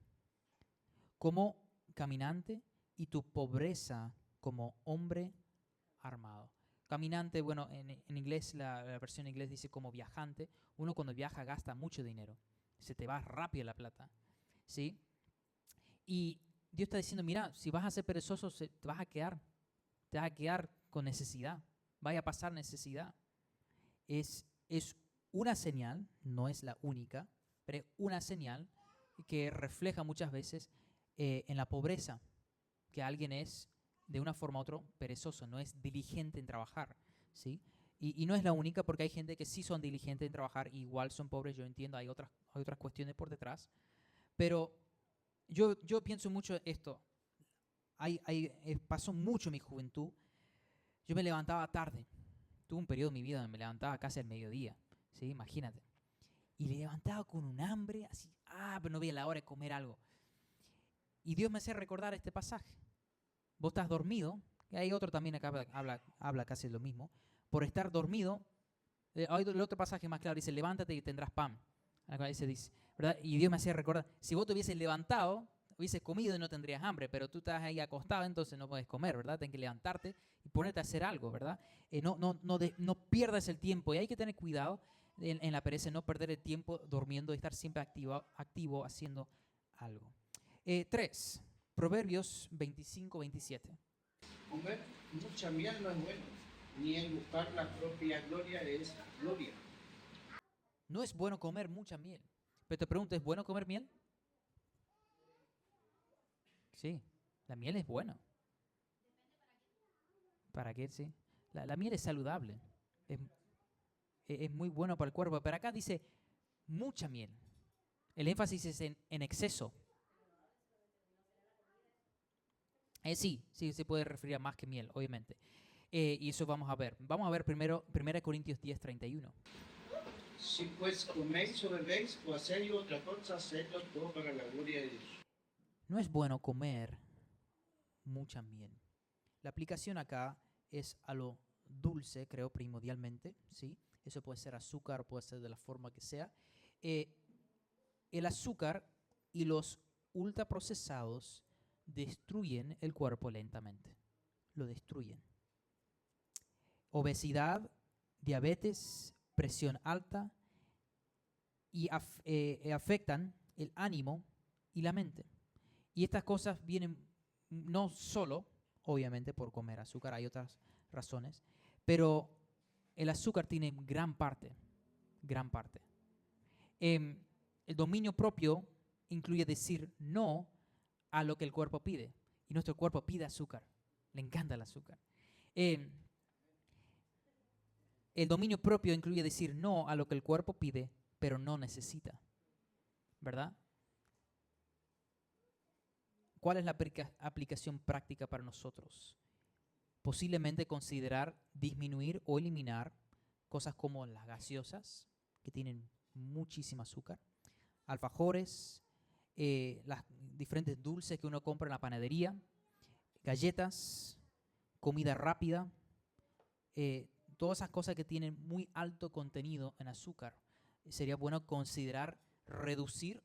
como caminante y tu pobreza como hombre armado. Caminante, bueno, en inglés, la versión en inglés dice como viajante. Uno cuando viaja gasta mucho dinero. Se te va rápido la plata, ¿sí? Y Dios está diciendo, mira, si vas a ser perezoso, te vas a quedar con necesidad. Vaya a pasar necesidad. Es una señal, no es la única, pero es una señal que refleja muchas veces en la pobreza, que alguien es de una forma u otra perezoso, no es diligente en trabajar, ¿sí? Y no es la única, porque hay gente que sí son diligentes en trabajar, igual son pobres, yo entiendo, hay otras cuestiones por detrás, pero yo pienso mucho esto. Pasó mucho en mi juventud. Yo me levantaba tarde. Tuve un periodo en mi vida donde me levantaba casi al mediodía, ¿sí? Imagínate. Y me levantaba con un hambre, así, pero no veía la hora de comer algo. Y Dios me hace recordar este pasaje. Vos estás dormido, y hay otro también acá habla casi lo mismo. Por estar dormido, hay el otro pasaje más claro, dice, levántate y tendrás pan. Acá dice, ¿verdad? Y Dios me hacía recordar, si vos te hubieses levantado, hubieses comido y no tendrías hambre, pero tú estás ahí acostado, entonces no puedes comer, ¿verdad? Tienes que levantarte y ponerte a hacer algo, ¿verdad? No pierdas el tiempo, y hay que tener cuidado en la pereza, no perder el tiempo durmiendo y estar siempre activo haciendo algo. 3, Proverbios 25-27. Comer mucha miel no es bueno, ni el buscar la propia gloria es gloria. No es bueno comer mucha miel. Pero te pregunto, ¿es bueno comer miel? Sí, la miel es buena. ¿Para qué? Sí. La miel es saludable. Es muy bueno para el cuerpo. Pero acá dice mucha miel. El énfasis es en exceso. Sí, se puede referir a más que miel, obviamente. Y eso vamos a ver. Vamos a ver primero 1 Corintios 10:31. Si pues coméis o bebéis o hacéis otra cosa, hacedlo todo para la gloria de Dios. No es bueno comer mucha miel. La aplicación acá es a lo dulce, creo, primordialmente, ¿sí? Eso puede ser azúcar, puede ser de la forma que sea. El azúcar y los ultraprocesados destruyen el cuerpo lentamente. Lo destruyen. Obesidad, diabetes, presión alta y afectan el ánimo y la mente. Y estas cosas vienen no solo, obviamente, por comer azúcar, hay otras razones, pero el azúcar tiene gran parte. El dominio propio incluye decir no a lo que el cuerpo pide. Y nuestro cuerpo pide azúcar, le encanta el azúcar. El dominio propio incluye decir no a lo que el cuerpo pide, pero no necesita, ¿verdad? ¿Cuál es la aplicación práctica para nosotros? Posiblemente considerar disminuir o eliminar cosas como las gaseosas, que tienen muchísimo azúcar, alfajores, las diferentes dulces que uno compra en la panadería, galletas, comida rápida, todas esas cosas que tienen muy alto contenido en azúcar. Sería bueno considerar reducir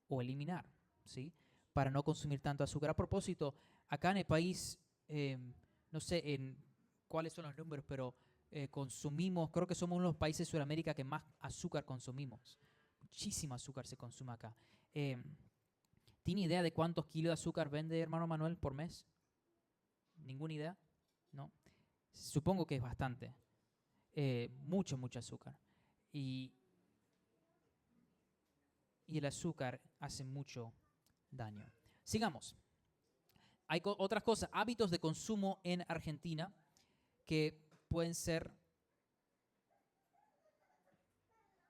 o eliminar, ¿sí? Para no consumir tanto azúcar. A propósito, acá en el país, no sé en cuáles son los números, pero consumimos, creo que somos uno de los países de Sudamérica que más azúcar consumimos. Muchísimo azúcar se consume acá. ¿Tiene idea de cuántos kilos de azúcar vende hermano Manuel por mes? ¿Ninguna idea? ¿No? Supongo que es bastante. Mucho azúcar. Y el azúcar hace mucho daño. Sigamos. Hay otras cosas, hábitos de consumo en Argentina que pueden ser,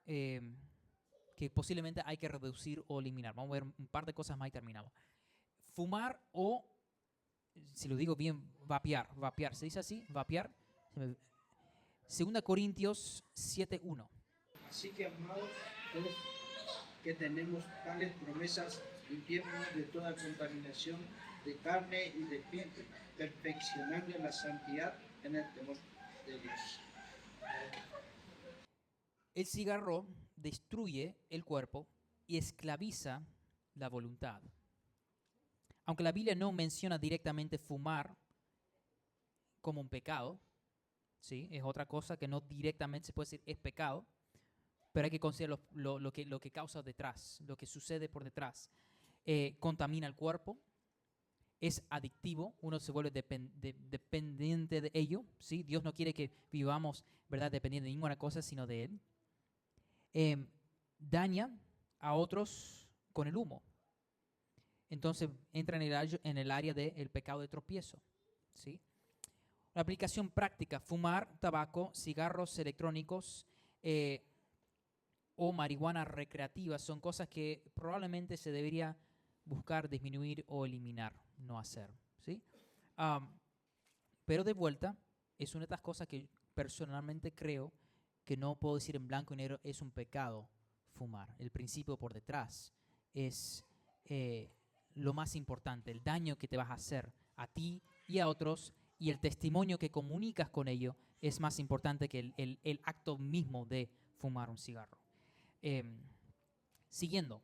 que posiblemente hay que reducir o eliminar. Vamos a ver un par de cosas más y terminamos. Fumar o, si lo digo bien, vapear. ¿Se dice así? Vapear. 2 Corintios 7:1. Así que, amados, todos que tenemos tales promesas, limpiémonos de toda contaminación de carne y de espíritu, perfeccionando la santidad en el temor de Dios. El cigarro destruye el cuerpo y esclaviza la voluntad. Aunque la Biblia no menciona directamente fumar como un pecado, ¿sí? Es otra cosa que no directamente se puede decir es pecado, pero hay que considerar lo que causa detrás, lo que sucede por detrás. Contamina el cuerpo, es adictivo, uno se vuelve dependiente de ello, ¿sí? Dios no quiere que vivamos, ¿verdad?, dependiendo de ninguna cosa, sino de Él. Daña a otros con el humo. Entonces entra en el área del pecado de tropiezo, ¿sí? La aplicación práctica: fumar, tabaco, cigarros electrónicos o marihuana recreativa son cosas que probablemente se debería buscar disminuir o eliminar, no hacer, ¿sí? Pero de vuelta, es una de estas cosas que personalmente creo que no puedo decir en blanco y negro es un pecado fumar. El principio por detrás es lo más importante, el daño que te vas a hacer a ti y a otros, y el testimonio que comunicas con ello es más importante que el acto mismo de fumar un cigarro. Siguiendo,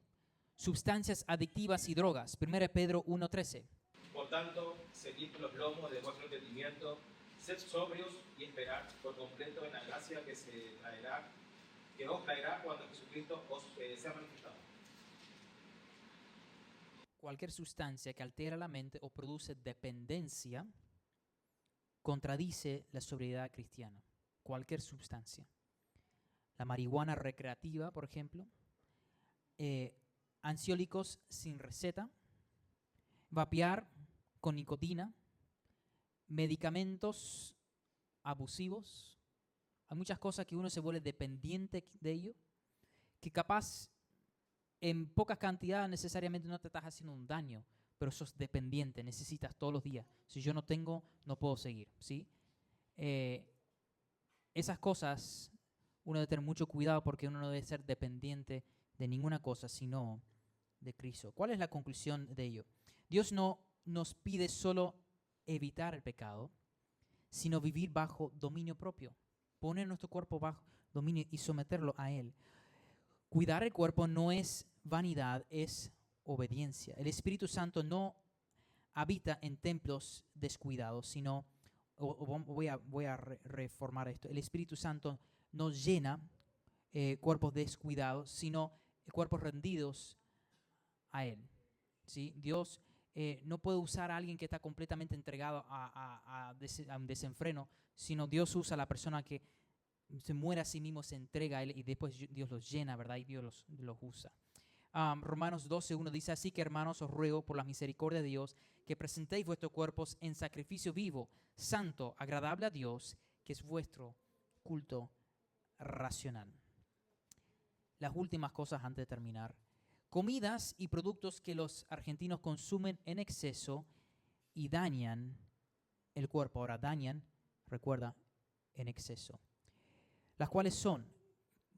sustancias adictivas y drogas. 1 Pedro 1:13. Por tanto, seguid los lomos de vuestro entendimiento, sed sobrios y esperad por completo en la gracia que os traerá cuando Jesucristo os sea manifestado. Cualquier sustancia que altera la mente o produce dependencia contradice la sobriedad cristiana. Cualquier sustancia. La marihuana recreativa, por ejemplo, ansiolíticos sin receta, vapear con nicotina, medicamentos abusivos. Hay muchas cosas que uno se vuelve dependiente de ello, que capaz en pocas cantidades necesariamente no te estás haciendo un daño, pero sos dependiente, necesitas todos los días. Si yo no tengo, no puedo seguir, ¿sí? Esas cosas uno debe tener mucho cuidado porque uno no debe ser dependiente de ninguna cosa, sino de Cristo. ¿Cuál es la conclusión de ello? Dios no nos pide solo evitar el pecado, sino vivir bajo dominio propio. Poner nuestro cuerpo bajo dominio y someterlo a Él. Cuidar el cuerpo no es vanidad, es obediencia. El Espíritu Santo no habita en templos descuidados, sino, voy a reformar esto, el Espíritu Santo no llena cuerpos descuidados, sino cuerpos rendidos a Él, ¿sí? Dios no puede usar a alguien que está completamente entregado a un desenfreno, sino Dios usa a la persona que se muere a sí mismo, se entrega a Él y después Dios los llena, ¿verdad? Y Dios los usa. Romanos 12:1 dice: así que, hermanos, os ruego por la misericordia de Dios que presentéis vuestros cuerpos en sacrificio vivo, santo, agradable a Dios, que es vuestro culto racional. Las últimas cosas antes de terminar: comidas y productos que los argentinos consumen en exceso y dañan el cuerpo. Ahora, dañan, recuerda, en exceso. Las cuales son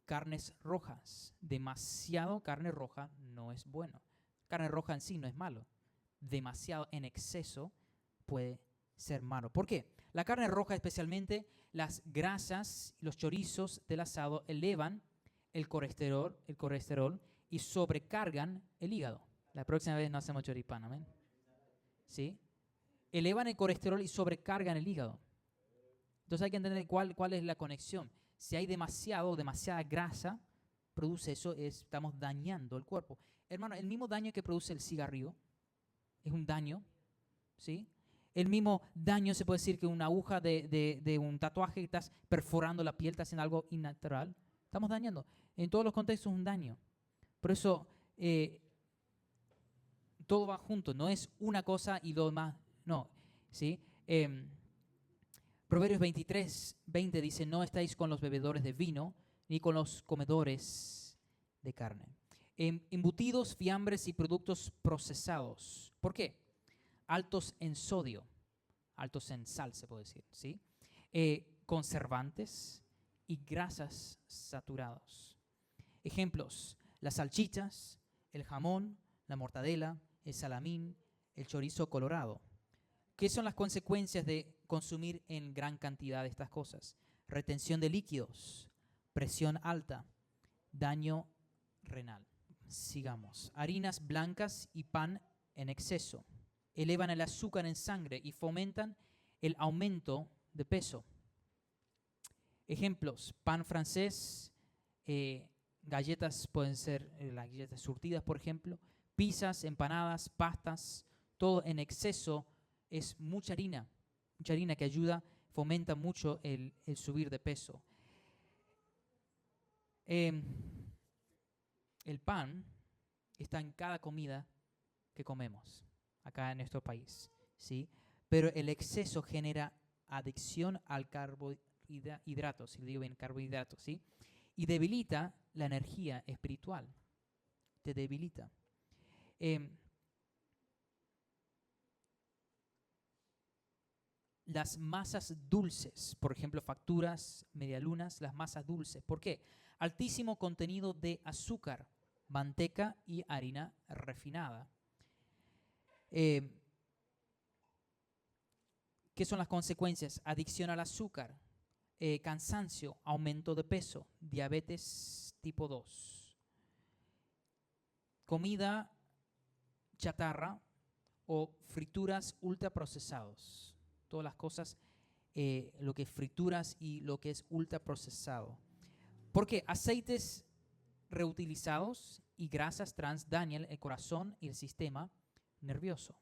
carnes rojas. Demasiado carne roja no es bueno. Carne roja en sí no es malo. Demasiado en exceso puede ser malo. ¿Por qué? La carne roja, especialmente las grasas, los chorizos del asado, elevan el colesterol y sobrecargan el hígado. La próxima vez no hacemos choripán, ¿amén? ¿Sí? Elevan el colesterol y sobrecargan el hígado. Entonces hay que entender cuál es la conexión. Si hay demasiada grasa, produce eso, estamos dañando el cuerpo. Hermano, el mismo daño que produce el cigarrillo es un daño, ¿sí? El mismo daño se puede decir que una aguja de un tatuaje que estás perforando la piel, estás haciendo algo innatural. Estamos dañando. En todos los contextos es un daño. Por eso todo va junto, no es una cosa y lo demás No, ¿sí? Proverbios 23:20 dice, no estáis con los bebedores de vino, ni con los comedores de carne. Embutidos, fiambres y productos procesados. ¿Por qué? Altos en sodio, altos en sal, se puede decir, ¿sí? Conservantes y grasas saturados. Ejemplos, las salchichas, el jamón, la mortadela, el salamín, el chorizo colorado. ¿Qué son las consecuencias de consumir en gran cantidad de estas cosas? Retención de líquidos, presión alta, daño renal. Sigamos. Harinas blancas y pan en exceso elevan el azúcar en sangre y fomentan el aumento de peso. Ejemplos, pan francés, galletas pueden ser las galletas surtidas, por ejemplo, pizzas, empanadas, pastas, todo en exceso es mucha harina que ayuda, fomenta mucho el subir de peso. El pan está en cada comida que comemos acá en nuestro país, ¿sí? Pero el exceso genera adicción al carbohidratos, si lo digo bien, carbohidratos, ¿sí? Y debilita la energía espiritual, te debilita. Las masas dulces, por ejemplo, facturas, medialunas, las masas dulces. ¿Por qué? Altísimo contenido de azúcar, manteca y harina refinada. ¿Qué son las consecuencias? Adicción al azúcar, cansancio, aumento de peso, diabetes tipo 2. Comida chatarra o frituras ultraprocesados. Todas las cosas, lo que es frituras y lo que es ultraprocesado. Porque aceites reutilizados y grasas trans dañan el corazón y el sistema nervioso.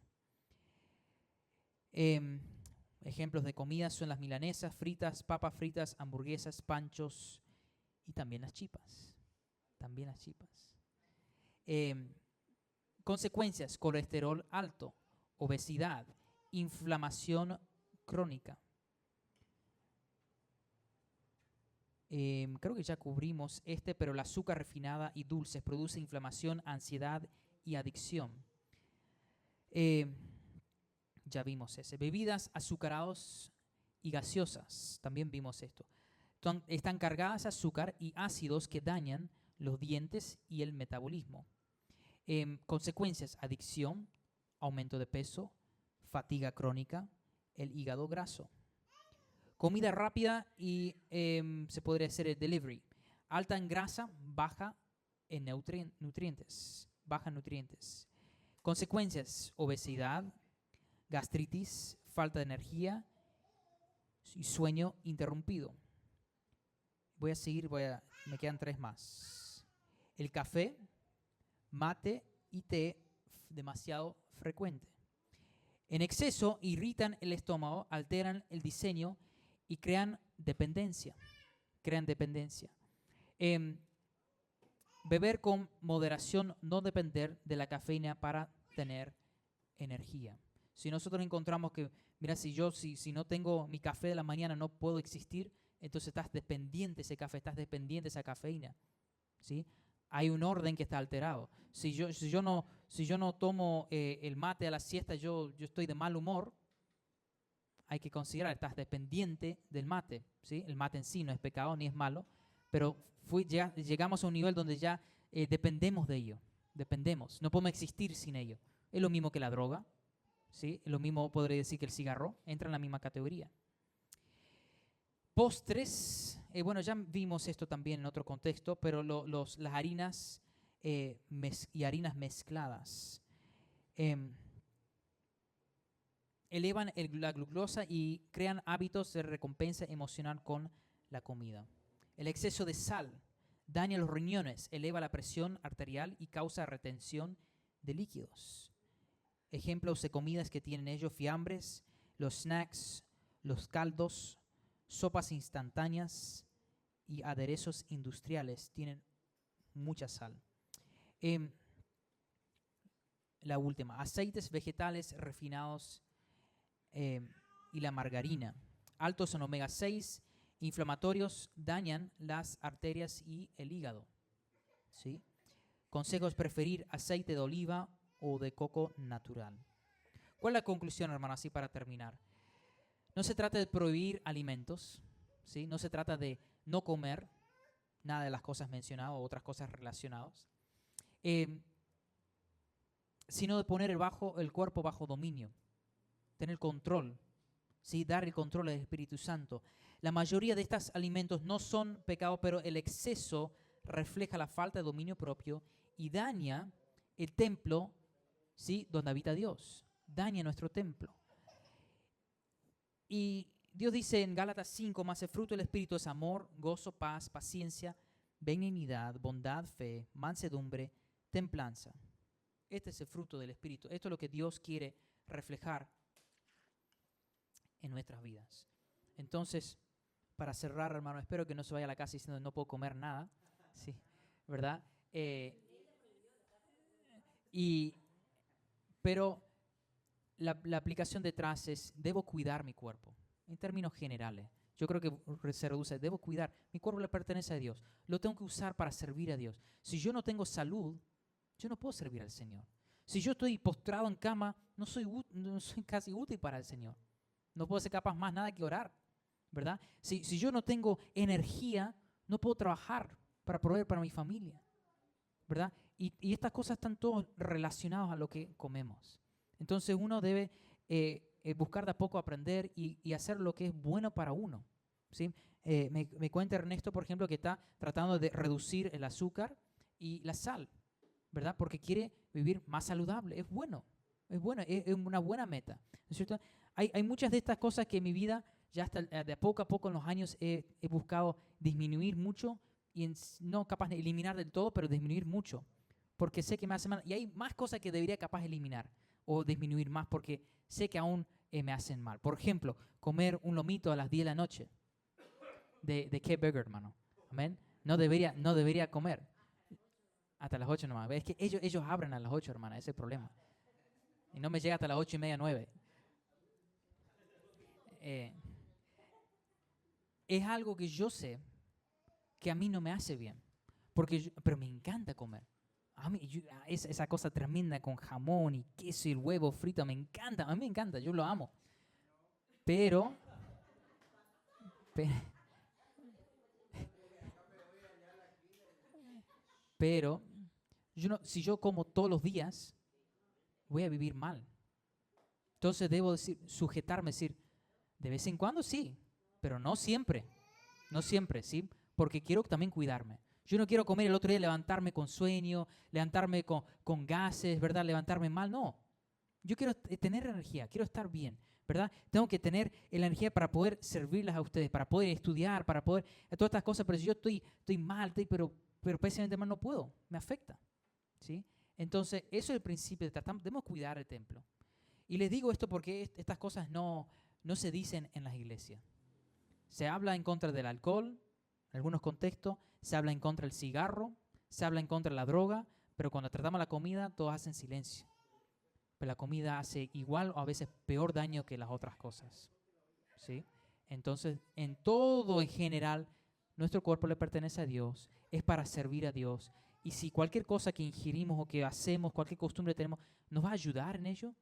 Ejemplos de comidas son las milanesas fritas, papas fritas, hamburguesas, panchos y también las chipas. Consecuencias: colesterol alto, obesidad, inflamación crónica. Creo que ya cubrimos pero el azúcar refinada y dulces produce inflamación, ansiedad y adicción. Ya vimos ese. Bebidas azucaradas y gaseosas, también vimos esto. Están cargadas de azúcar y ácidos que dañan los dientes y el metabolismo. Consecuencias: adicción, aumento de peso, fatiga crónica, el hígado graso. Comida rápida y se podría hacer el delivery. Alta en grasa, baja en nutrientes. Consecuencias: obesidad, gastritis, falta de energía y sueño interrumpido. Voy a seguir, me quedan 3 más. El café, mate y té demasiado frecuente. En exceso irritan el estómago, alteran el diseño y crean dependencia. Beber con moderación, no depender de la cafeína para tener energía. Si nosotros encontramos que, mira, si no tengo mi café de la mañana no puedo existir, entonces estás dependiente de ese café, estás dependiente de esa cafeína, ¿sí? Hay un orden que está alterado. Si yo no tomo el mate a la siesta, yo estoy de mal humor. Hay que considerar, estás dependiente del mate, ¿sí? El mate en sí no es pecado ni es malo, pero llegamos a un nivel donde ya dependemos de ello. No podemos existir sin ello. Es lo mismo que la droga, ¿sí? Es lo mismo, podría decir, que el cigarro, entra en la misma categoría. Postres, ya vimos esto también en otro contexto, pero las harinas y harinas mezcladas elevan la glucosa y crean hábitos de recompensa emocional con la comida. El exceso de sal daña los riñones, eleva la presión arterial y causa retención de líquidos. Ejemplos de comidas que tienen ellos: fiambres, los snacks, los caldos, sopas instantáneas y aderezos industriales tienen mucha sal. La última, aceites vegetales refinados y la margarina. Altos en omega 6, inflamatorios, dañan las arterias y el hígado. ¿Sí? Consejo es preferir aceite de oliva o de coco natural. ¿Cuál es la conclusión, hermano? Así para terminar. No se trata de prohibir alimentos, ¿sí? No se trata de no comer nada de las cosas mencionadas o otras cosas relacionadas, sino de poner el cuerpo bajo dominio, tener control, ¿sí? Dar el control al Espíritu Santo. La mayoría de estos alimentos no son pecados, pero el exceso refleja la falta de dominio propio y daña el templo, ¿sí? Donde habita Dios. Daña nuestro templo. Y Dios dice en Gálatas 5, más el fruto del Espíritu es amor, gozo, paz, paciencia, benignidad, bondad, fe, mansedumbre, templanza. Este es el fruto del Espíritu. Esto es lo que Dios quiere reflejar en nuestras vidas. Entonces, para cerrar, hermano, espero que no se vaya a la casa diciendo no puedo comer nada, ¿sí? ¿Verdad? Pero la aplicación detrás es, debo cuidar mi cuerpo, en términos generales. Yo creo que se reduce, debo cuidar, mi cuerpo le pertenece a Dios, lo tengo que usar para servir a Dios. Si yo no tengo salud, yo no puedo servir al Señor. Si yo estoy postrado en cama, no soy casi útil para el Señor. No puedo ser capaz más nada que orar, ¿verdad? Si yo no tengo energía, no puedo trabajar para proveer para mi familia, ¿verdad? Y estas cosas están todas relacionadas a lo que comemos. Entonces uno debe buscar de a poco aprender y hacer lo que es bueno para uno, ¿sí? Me cuenta Ernesto, por ejemplo, que está tratando de reducir el azúcar y la sal, ¿verdad? Porque quiere vivir más saludable. Es bueno, es una buena meta, ¿no es cierto? Hay muchas de estas cosas que en mi vida, ya hasta de poco a poco en los años, he buscado disminuir mucho y no capaz de eliminar del todo, pero disminuir mucho, porque sé que me hace mal. Y hay más cosas que debería capaz de eliminar o disminuir más porque sé que aún me hacen mal. Por ejemplo, comer un lomito a las 10 de la noche de K-Burger, hermano. Amén. No debería comer hasta las 8 nomás. Es que ellos abren a las 8, hermana, ese es el problema. Y no me llega hasta las 8:30, 9. Es algo que yo sé que a mí no me hace bien, pero me encanta comer. A mí, esa cosa tremenda con jamón y queso y el huevo frito, me encanta, a mí me encanta, yo lo amo. Pero si yo como todos los días, voy a vivir mal. Entonces debo sujetarme, decir, de vez en cuando sí, pero no siempre, ¿sí? Porque quiero también cuidarme. Yo no quiero comer el otro día, levantarme con sueño, levantarme con gases, ¿verdad? Levantarme mal, no. Yo quiero tener energía, quiero estar bien, ¿verdad? Tengo que tener la energía para poder servirlas a ustedes, para poder estudiar, para poder, todas estas cosas, pero si yo estoy mal, pero precisamente mal no puedo, me afecta, ¿sí? Entonces, eso es el principio, debemos cuidar el templo. Y les digo esto porque estas cosas no se dicen en las iglesias. Se habla en contra del alcohol, en algunos contextos, se habla en contra del cigarro, se habla en contra de la droga, pero cuando tratamos la comida, todos hacen silencio. Pero la comida hace igual o a veces peor daño que las otras cosas, ¿sí? Entonces, en todo en general, nuestro cuerpo le pertenece a Dios, es para servir a Dios. Y si cualquier cosa que ingerimos o que hacemos, cualquier costumbre que tenemos, nos va a ayudar en ello,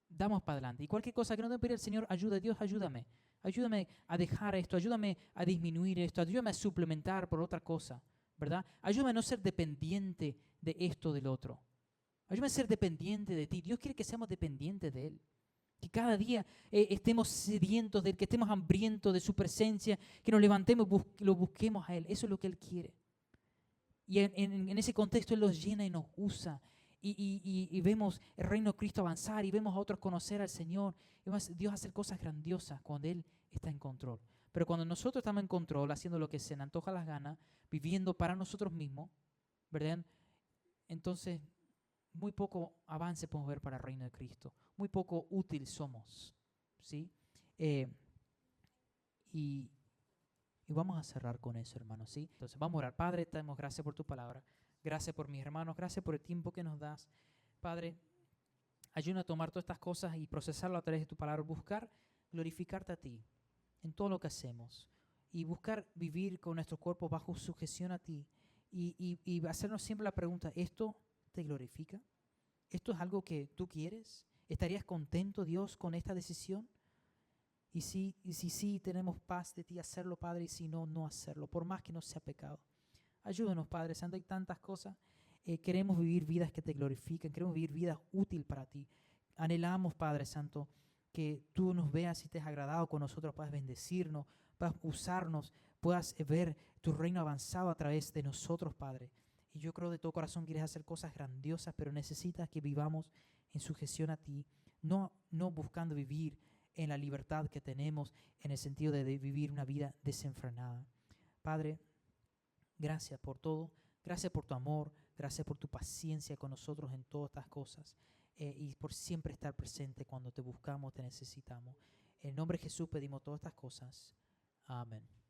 damos para adelante. Y cualquier cosa que no debe pedir al Señor, ayuda, Dios, ayúdame. Ayúdame a dejar esto, ayúdame a disminuir esto, ayúdame a suplementar por otra cosa, ¿verdad? Ayúdame a no ser dependiente de esto, del otro. Ayúdame a ser dependiente de ti. Dios quiere que seamos dependientes de Él. Que cada día estemos sedientos de Él, que estemos hambrientos de su presencia, que nos levantemos y lo busquemos a Él. Eso es lo que Él quiere. Y en ese contexto Él los llena y nos usa. Y vemos el reino de Cristo avanzar y vemos a otros conocer al Señor. Y vemos a Dios hacer cosas grandiosas cuando Él está en control. Pero cuando nosotros estamos en control, haciendo lo que se nos antoja las ganas, viviendo para nosotros mismos, ¿verdad? Entonces, muy poco avance podemos ver para el reino de Cristo. Muy poco útil somos, ¿sí? Y vamos a cerrar con eso, hermanos, ¿sí? Entonces, vamos a orar. Padre, te damos gracias por tu palabra. Gracias por mis hermanos, gracias por el tiempo que nos das. Padre, Ayúdanos a tomar todas estas cosas y procesarlo a través de tu palabra. Buscar glorificarte a ti en todo lo que hacemos. Y buscar vivir con nuestro cuerpo bajo sujeción a ti. Y hacernos siempre la pregunta, ¿esto te glorifica? ¿Esto es algo que tú quieres? ¿Estarías contento, Dios, con esta decisión? Y si sí, tenemos paz de ti hacerlo, Padre, y si no, no hacerlo, por más que no sea pecado. Ayúdanos, Padre Santo, hay tantas cosas. Queremos vivir vidas que te glorifiquen, queremos vivir vidas útiles para ti. Anhelamos, Padre Santo, que tú nos veas y estés agradado con nosotros, puedas bendecirnos, puedas usarnos, puedas ver tu reino avanzado a través de nosotros, Padre. Y yo creo de todo corazón quieres hacer cosas grandiosas, pero necesitas que vivamos en sujeción a ti, no buscando vivir en la libertad que tenemos, en el sentido de vivir una vida desenfrenada. Padre, gracias por todo, gracias por tu amor, gracias por tu paciencia con nosotros en todas estas cosas y por siempre estar presente cuando te buscamos, te necesitamos. En nombre de Jesús pedimos todas estas cosas. Amén.